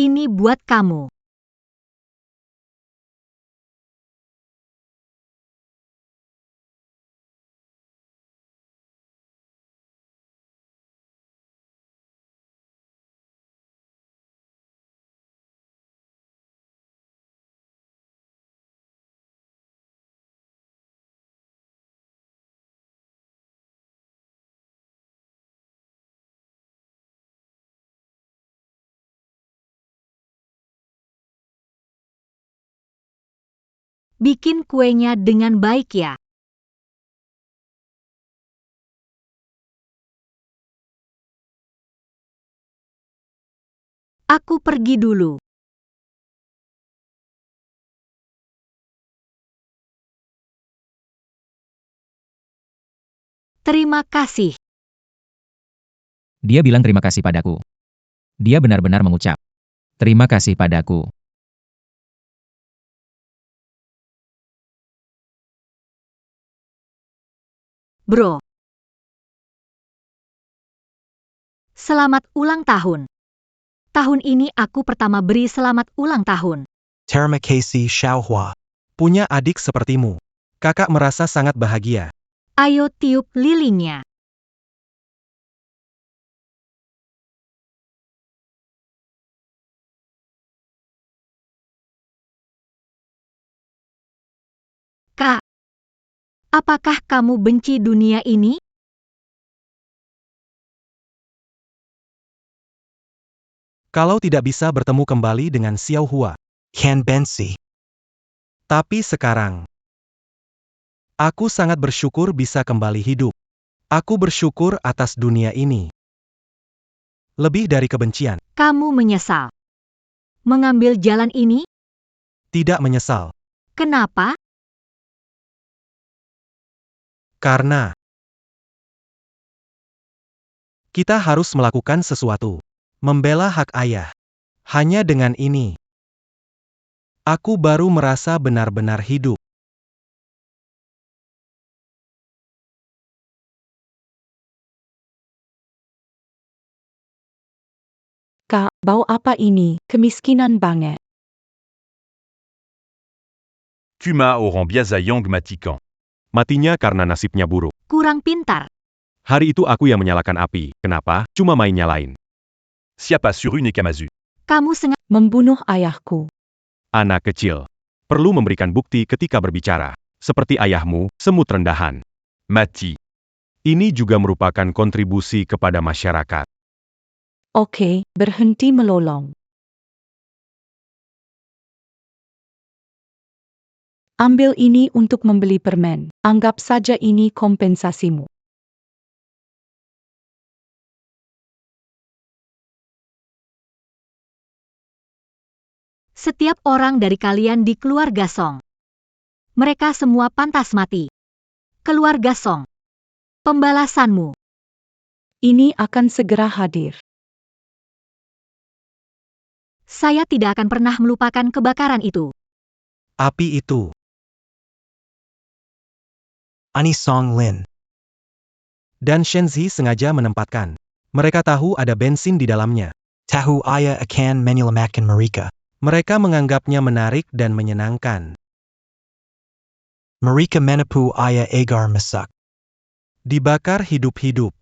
Ini buat kamu. Bikin kuenya dengan baik ya. Aku pergi dulu. Terima kasih. Dia bilang terima kasih padaku. Dia benar-benar mengucap terima kasih padaku. Bro. Selamat ulang tahun. Tahun ini aku pertama beri selamat ulang tahun. Terima kasih Xiaohua. Punya adik sepertimu. Kakak merasa sangat bahagia. Ayo tiup lilinnya. Kak, apakah kamu benci dunia ini? Kalau tidak bisa bertemu kembali dengan Xiao Hua. Can benci. Tapi sekarang, aku sangat bersyukur bisa kembali hidup. Aku bersyukur atas dunia ini. Lebih dari kebencian. Kamu menyesal mengambil jalan ini? Tidak menyesal. Kenapa? Karena kita harus melakukan sesuatu. Membela hak ayah. Hanya dengan ini, aku baru merasa benar-benar hidup. Kak, bau apa ini? Kemiskinan banget. Kuma au rang biasaillant gmatikan. Matinya karena nasibnya buruk. Kurang pintar. Hari itu aku yang menyalakan api. Kenapa? Cuma main nyalain. Siapa sur une Kamazu. Kamu sengaja Membunuh ayahku. Anak kecil. Perlu memberikan bukti ketika berbicara. Seperti ayahmu, semut rendahan. Mati. Ini juga merupakan kontribusi kepada masyarakat. Oke, berhenti melolong. Ambil ini untuk membeli permen. Anggap saja ini kompensasimu. setiap orang dari kalian di keluarga Song. Mereka semua pantas mati. Keluarga Song. Pembalasanmu. Ini akan segera hadir. Saya tidak akan pernah melupakan kebakaran itu. Api itu. Ani Song Lin. Dan Shenzi sengaja menempatkan. Mereka tahu ada bensin di dalamnya. Tahu Aya akan menyelamatkan mereka. Mereka menganggapnya menarik dan menyenangkan. Mereka menipu Aya agar masak. Dibakar hidup-hidup.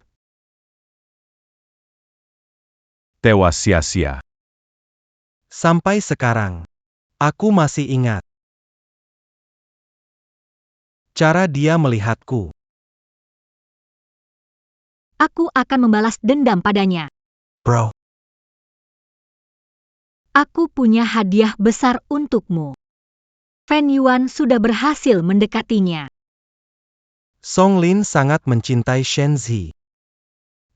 Tewas sia-sia. Sampai sekarang. Aku masih ingat. Cara dia melihatku. Aku akan membalas dendam padanya. Bro. Aku punya hadiah besar untukmu. Fan Yuan sudah berhasil mendekatinya. Song Lin sangat mencintai Shenzi.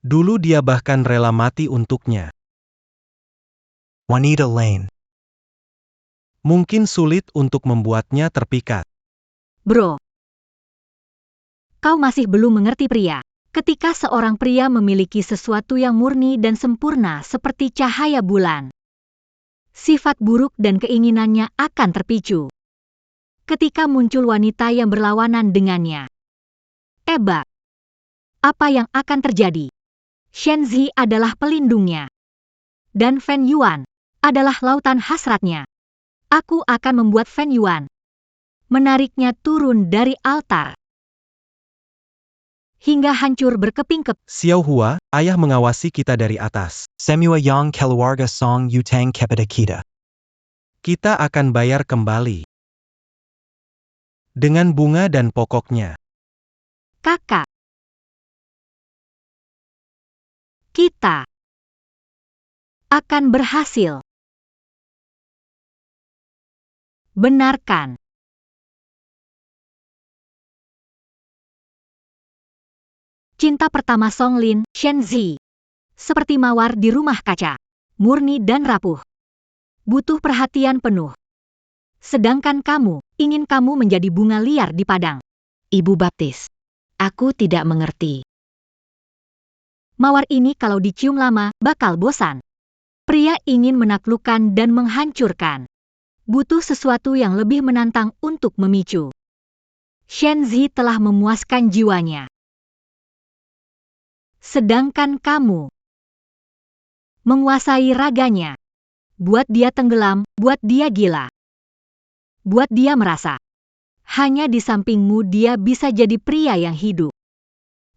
Dulu dia bahkan rela mati untuknya. Wanita Lane. Mungkin sulit untuk membuatnya terpikat. Bro. Kau masih belum mengerti pria. Ketika seorang pria memiliki sesuatu yang murni dan sempurna seperti cahaya bulan, sifat buruk dan keinginannya akan terpicu. Ketika muncul wanita yang berlawanan dengannya. Ebak. Apa yang akan terjadi? Shenzi adalah pelindungnya. Dan Fan Yuan adalah lautan hasratnya. Aku akan membuat Fan Yuan menariknya turun dari altar. Hingga hancur berkeping-keping. Xiao Hua, ayah mengawasi kita dari atas. Semua yang keluarga Song Yutang kepada kita. Kita akan bayar kembali. Dengan bunga dan pokoknya. Kakak. Kita akan berhasil. Benarkan. Cinta pertama Song Lin, Shenzi. Seperti mawar di rumah kaca. Murni dan rapuh. Butuh perhatian penuh. Sedangkan kamu, ingin kamu menjadi bunga liar di padang. Ibu baptis. Aku tidak mengerti. Mawar ini kalau dicium lama, bakal bosan. Pria ingin menaklukkan dan menghancurkan. Butuh sesuatu yang lebih menantang untuk memicu. Shenzi telah memuaskan jiwanya. Sedangkan kamu menguasai raganya. Buat dia tenggelam, buat dia gila. Buat dia merasa. Hanya di sampingmu dia bisa jadi pria yang hidup.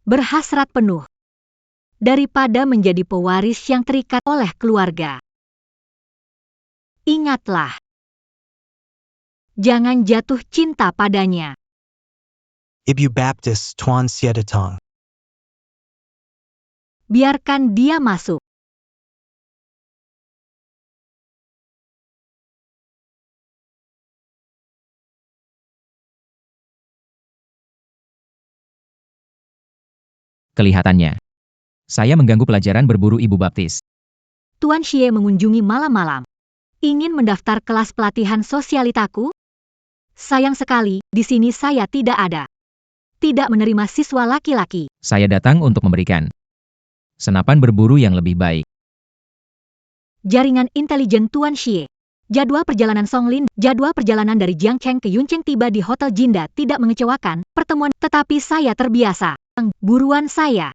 Berhasrat penuh. Daripada menjadi pewaris yang terikat oleh keluarga. Ingatlah. Jangan jatuh cinta padanya. Ibu Baptis Tuan Siedatong. Biarkan dia masuk. Kelihatannya. Saya mengganggu pelajaran berburu Ibu Baptis. Tuan Xie mengunjungi malam-malam. Ingin mendaftar kelas pelatihan sosialitaku? Sayang sekali, di sini saya tidak ada. Tidak menerima siswa laki-laki. Saya datang untuk memberikan senapan berburu yang lebih baik. Jaringan intelijen Tuan Xie. Jadwal perjalanan Song Lin, jadwal perjalanan dari Jiangcheng ke Yuncheng tiba di Hotel Jinda tidak mengecewakan, pertemuan, tetapi saya terbiasa. Buruan saya.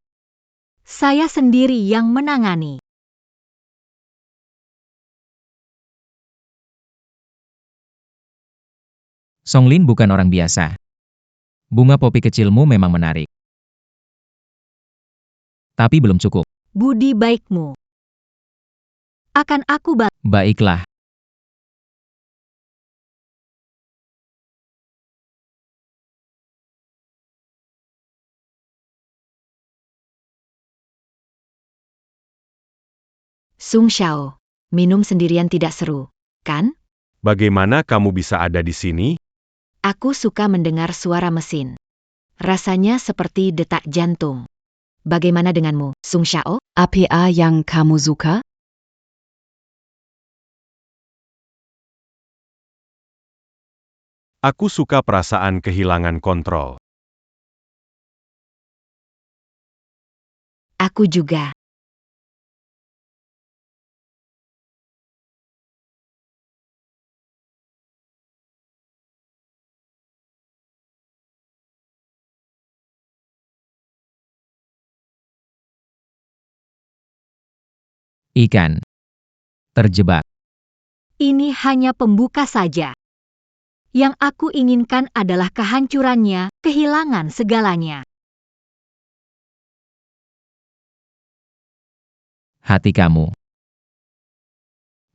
Saya sendiri yang menangani. Song Lin bukan orang biasa. Bunga popi kecilmu memang menarik. Tapi belum cukup. Budi baikmu. Akan aku Baiklah. Sung Xiao. Minum sendirian tidak seru, kan? Bagaimana kamu bisa ada di sini? Aku suka mendengar suara mesin. Rasanya seperti detak jantung. Bagaimana denganmu, Sung Xiao? Apa yang kamu suka? Aku suka perasaan kehilangan kontrol. Aku juga. Ikan. Terjebak. Ini hanya pembuka saja. Yang aku inginkan adalah kehancurannya, kehilangan segalanya. Hati kamu.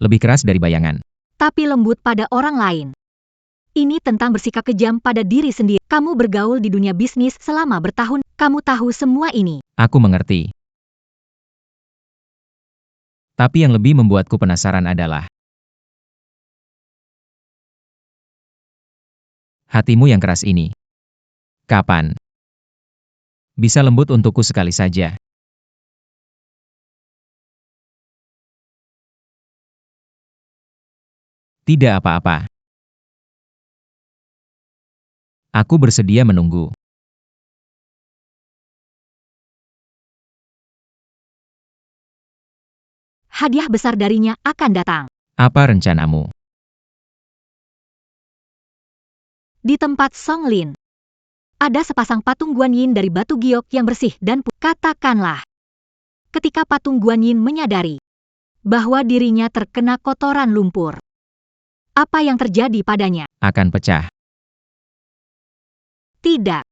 Lebih keras dari bayangan. Tapi lembut pada orang lain. Ini tentang bersikap kejam pada diri sendiri. Kamu bergaul di dunia bisnis selama bertahun. Kamu tahu semua ini. Aku mengerti. Tapi yang lebih membuatku penasaran adalah hatimu yang keras ini. Kapan bisa lembut untukku sekali saja? Tidak apa-apa. Aku bersedia menunggu. Hadiah besar darinya akan datang. Apa rencanamu? Di tempat Song Lin, ada sepasang patung Guan Yin dari batu giok yang bersih dan katakanlah. Ketika patung Guan Yin menyadari bahwa dirinya terkena kotoran lumpur, apa yang terjadi padanya? Akan pecah. Tidak.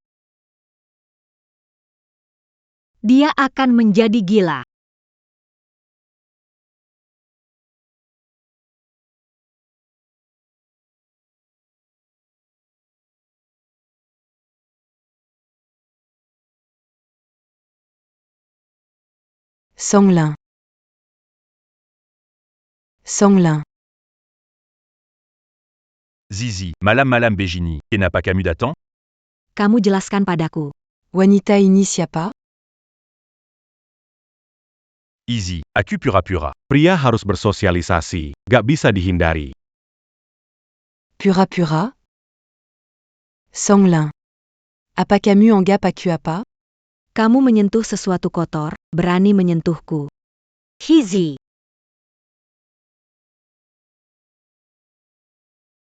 Dia akan menjadi gila. Songlin. Songlin. Zizi, Madame Bégini, et n'a pas Camus d'attend? Kamu jelaskan padaku. Wanita ini siapa? Easy, Aku pura-pura. Pria harus bersosialisasi, gak bisa dihindari. Pura-pura? Songlin. Apa Camus anggap aku apa? Kamu menyentuh sesuatu kotor, berani menyentuhku. Hizi.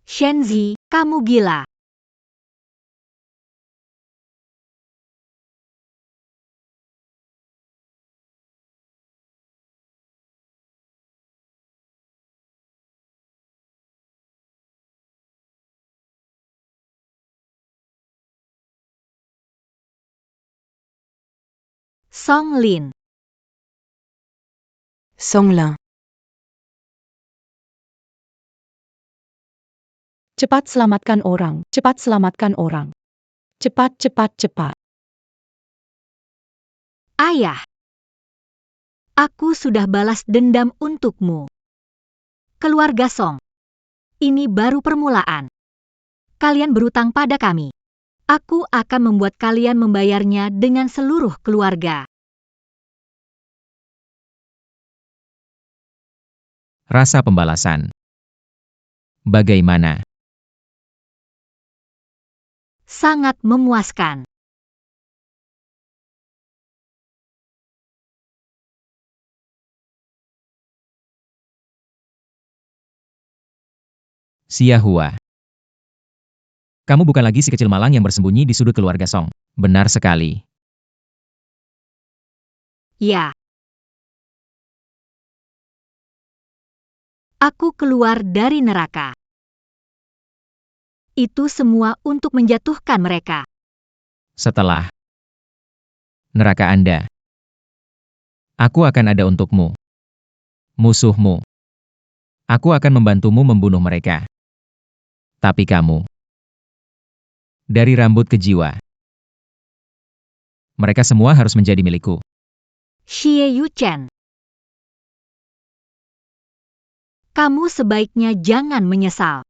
Shenzi, kamu gila. Song Lin. Songlin. Cepat selamatkan orang, cepat selamatkan orang. Cepat, cepat, cepat. Ayah. Aku sudah balas dendam untukmu. Keluarga Song. Ini baru permulaan. Kalian berutang pada kami. Aku akan membuat kalian membayarnya dengan seluruh keluarga. Rasa pembalasan. Bagaimana? Sangat memuaskan. Xia Hua. Kamu bukan lagi si kecil malang yang bersembunyi di sudut keluarga Song. Benar sekali. Ya. Aku keluar dari neraka. Itu semua untuk menjatuhkan mereka. Setelah neraka Anda, aku akan ada untukmu. Musuhmu. Aku akan membantumu membunuh mereka. Tapi kamu, dari rambut ke jiwa, mereka semua harus menjadi milikku. Xie Yuchen. Kamu sebaiknya jangan menyesal.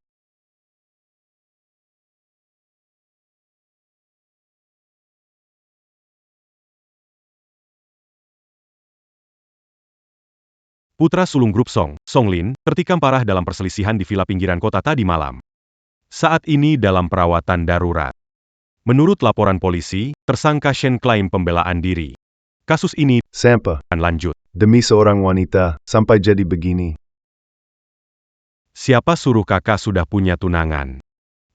Putra sulung grup Song, Song Lin, tertikam parah dalam perselisihan di villa pinggiran kota tadi malam. Saat ini dalam perawatan darurat. Menurut laporan polisi, tersangka Shen klaim pembelaan diri. Kasus ini Sampai, akan lanjut. demi seorang wanita, sampai jadi begini. Siapa suruh kakak sudah punya tunangan?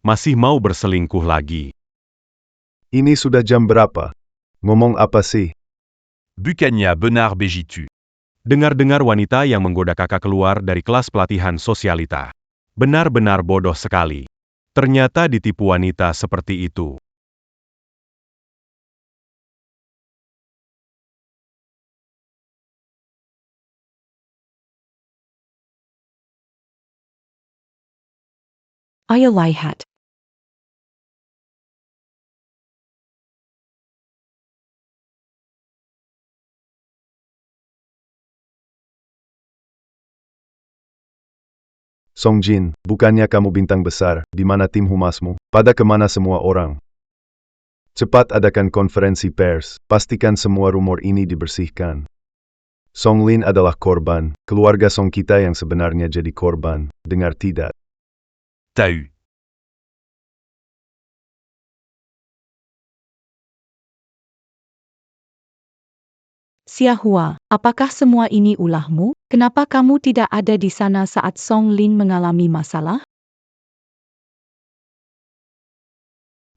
Masih mau berselingkuh lagi? Ini sudah jam berapa? Ngomong apa sih? Bucania Benar Begitu. Dengar-dengar wanita yang menggoda kakak keluar dari kelas pelatihan sosialita. Benar-benar bodoh sekali. Ternyata ditipu wanita seperti itu. Ayo lihat. Song Jin, bukannya kamu bintang besar, di mana tim humasmu? Pada kemana semua orang? Cepat adakan konferensi pers, pastikan semua rumor ini dibersihkan. Song Lin adalah korban, keluarga Song kita yang sebenarnya jadi korban, dengar tidak? T'as eu. Xiahua, apakah semua ini ulahmu? Kenapa kamu tidak ada di sana saat Song Lin mengalami masalah?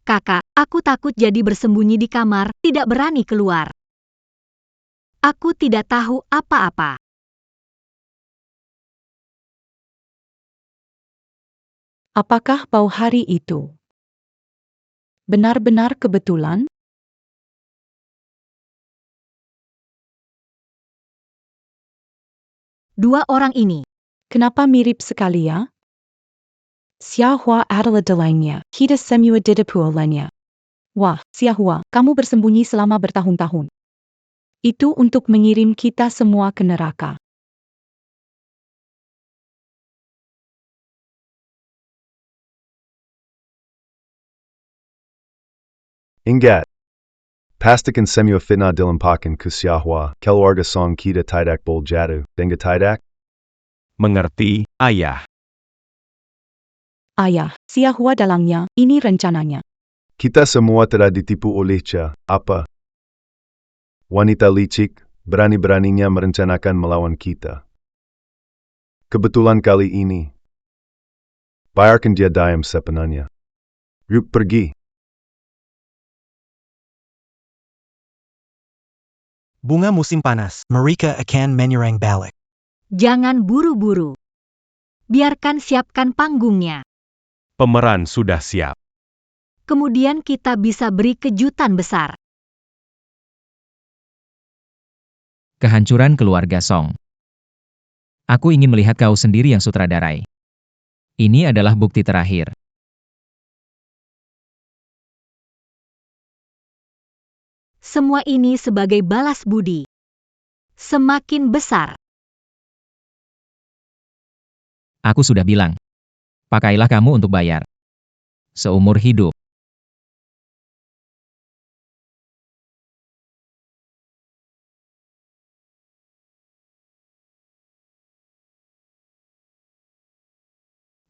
Kakak, aku takut jadi bersembunyi di kamar, tidak berani keluar. Aku tidak tahu apa-apa. Apakah bau hari itu benar-benar kebetulan? Dua orang ini. Kenapa mirip sekali ya? Xiahua adalah delainya, kita semua ditipu olehnya. Wah, Xiahua, kamu bersembunyi selama bertahun-tahun. Itu untuk mengirim kita semua ke neraka. Ingat. Pastikan semua fitnah dilampahkan ke Xiahua, keluarga Song kita tidak boleh jatuh, dengar tidak? Mengerti, ayah. Ayah, Xiahua dalangnya, ini rencananya. Kita semua telah ditipu oleh apa? Wanita licik, berani-beraninya merencanakan melawan kita. Kebetulan kali ini. Biarkan dia diam sebenarnya. Yuk pergi. Bunga musim panas. Marika akan menyerang balik. Jangan buru-buru. Biarkan siapkan panggungnya. Pemeran sudah siap. Kemudian kita bisa beri kejutan besar. Kehancuran keluarga Song. Aku ingin melihat kau sendiri yang sutradarai. Ini adalah bukti terakhir. Semua ini sebagai balas budi. Semakin besar. Aku sudah bilang. Pakailah kamu untuk bayar. Seumur hidup.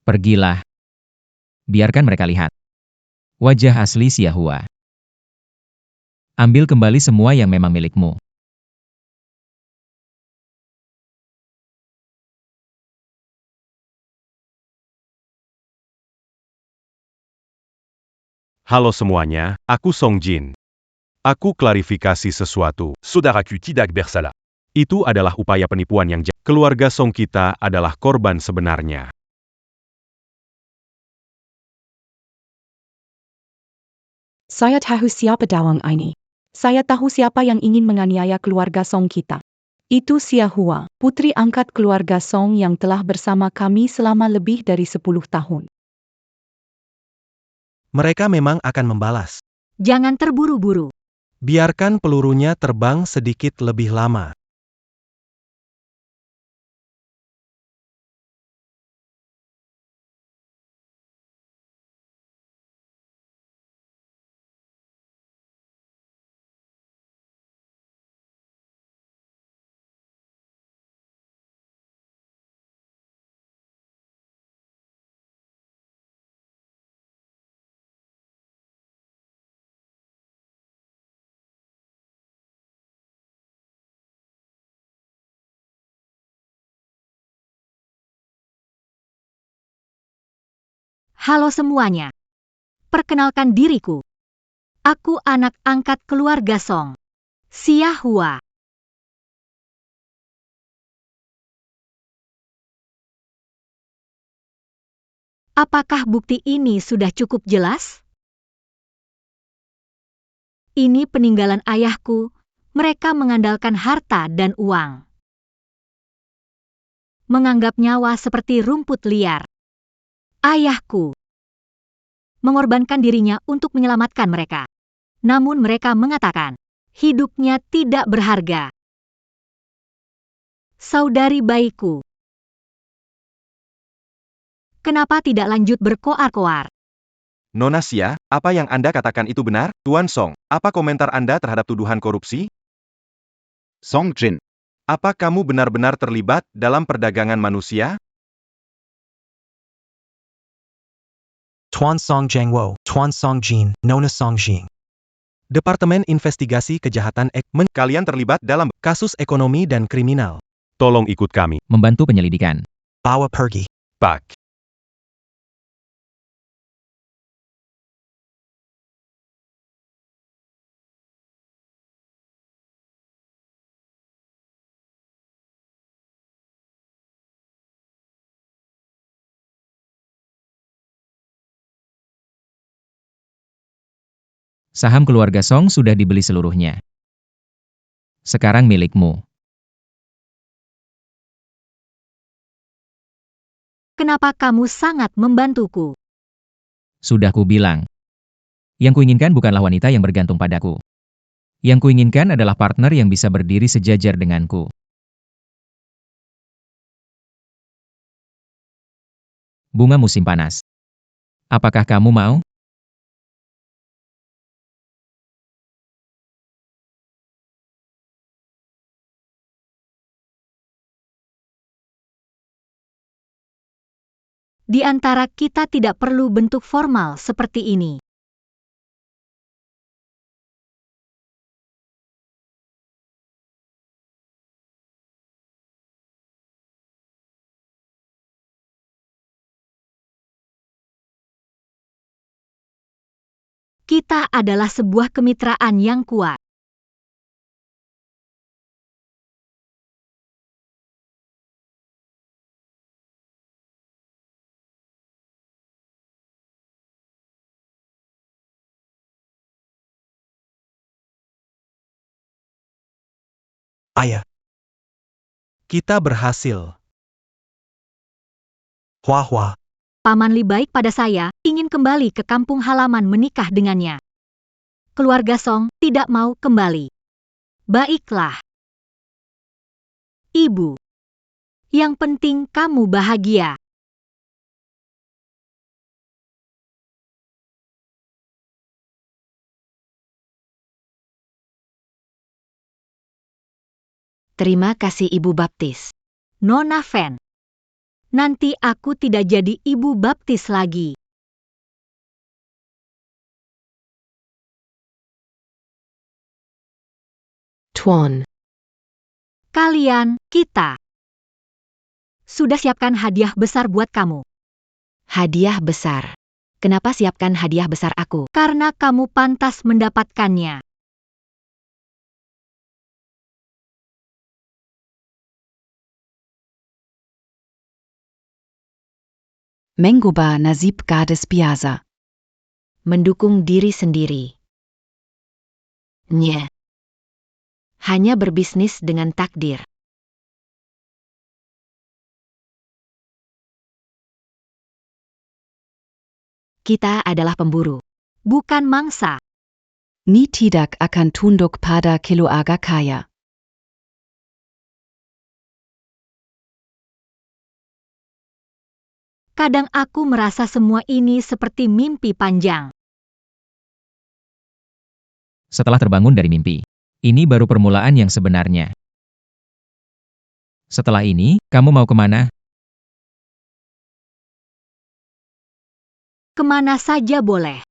Pergilah. Biarkan mereka lihat. Wajah asli Xiahua. Ambil kembali semua yang memang milikmu. Halo semuanya, aku Song Jin. Aku klarifikasi sesuatu. Saudaraku tidak bersalah. Itu adalah upaya penipuan yang jahat. Keluarga Song kita adalah korban sebenarnya. Saya tahu siapa dawang ini. Saya tahu siapa yang ingin menganiaya keluarga Song kita. Itu Xiahua, putri angkat keluarga Song yang telah bersama kami selama lebih dari 10 tahun. Mereka memang akan membalas. Jangan terburu-buru. Biarkan pelurunya terbang sedikit lebih lama. Halo semuanya. Perkenalkan diriku. Aku anak angkat keluarga Song. Xia Hua. Apakah bukti ini sudah cukup jelas? Ini peninggalan ayahku. Mereka mengandalkan harta dan uang. Menganggap nyawa seperti rumput liar. Ayahku mengorbankan dirinya untuk menyelamatkan mereka. Namun mereka mengatakan, hidupnya tidak berharga. Saudari bayiku, kenapa tidak lanjut berkoar-koar? Nona Xia, apa yang Anda katakan itu benar? Tuan Song, apa komentar Anda terhadap tuduhan korupsi? Song Jin. Apa kamu benar-benar terlibat dalam perdagangan manusia? Tuan Song Jiangwo, Tuan Song Jin, Nona Song Jing. Departemen Investigasi Kejahatan Kalian terlibat dalam kasus ekonomi dan kriminal. Tolong ikut kami. Membantu penyelidikan. Bawa pergi. Pak. Saham keluarga Song sudah dibeli seluruhnya. Sekarang milikmu. Kenapa kamu sangat membantuku? Sudah kubilang. Yang kuinginkan bukanlah wanita yang bergantung padaku. Yang kuinginkan adalah partner yang bisa berdiri sejajar denganku. Bunga musim panas. Apakah kamu mau? Di antara kita tidak perlu bentuk formal seperti ini. Kita adalah sebuah kemitraan yang kuat. Ayah. Kita berhasil. Hua Hua. Paman Li baik pada saya, ingin kembali ke kampung halaman menikah dengannya. Keluarga Song tidak mau kembali. Baiklah. Ibu. Yang penting kamu bahagia. Terima kasih Ibu Baptis. Nona Fen. Nanti aku tidak jadi ibu baptis lagi. Tuan. Kalian, kita. Sudah siapkan hadiah besar buat kamu. Hadiah besar. Kenapa siapkan hadiah besar aku? Karena kamu pantas mendapatkannya. Mengubah nasib gadis biasa. Mendukung diri sendiri. Nye. Hanya berbisnis dengan takdir. Kita adalah pemburu. Bukan mangsa. Ni tidak akan tunduk pada keluarga kaya. Kadang aku merasa semua ini seperti mimpi panjang. Setelah terbangun dari mimpi, ini baru permulaan yang sebenarnya. Setelah ini, kamu mau kemana? Kemana saja boleh.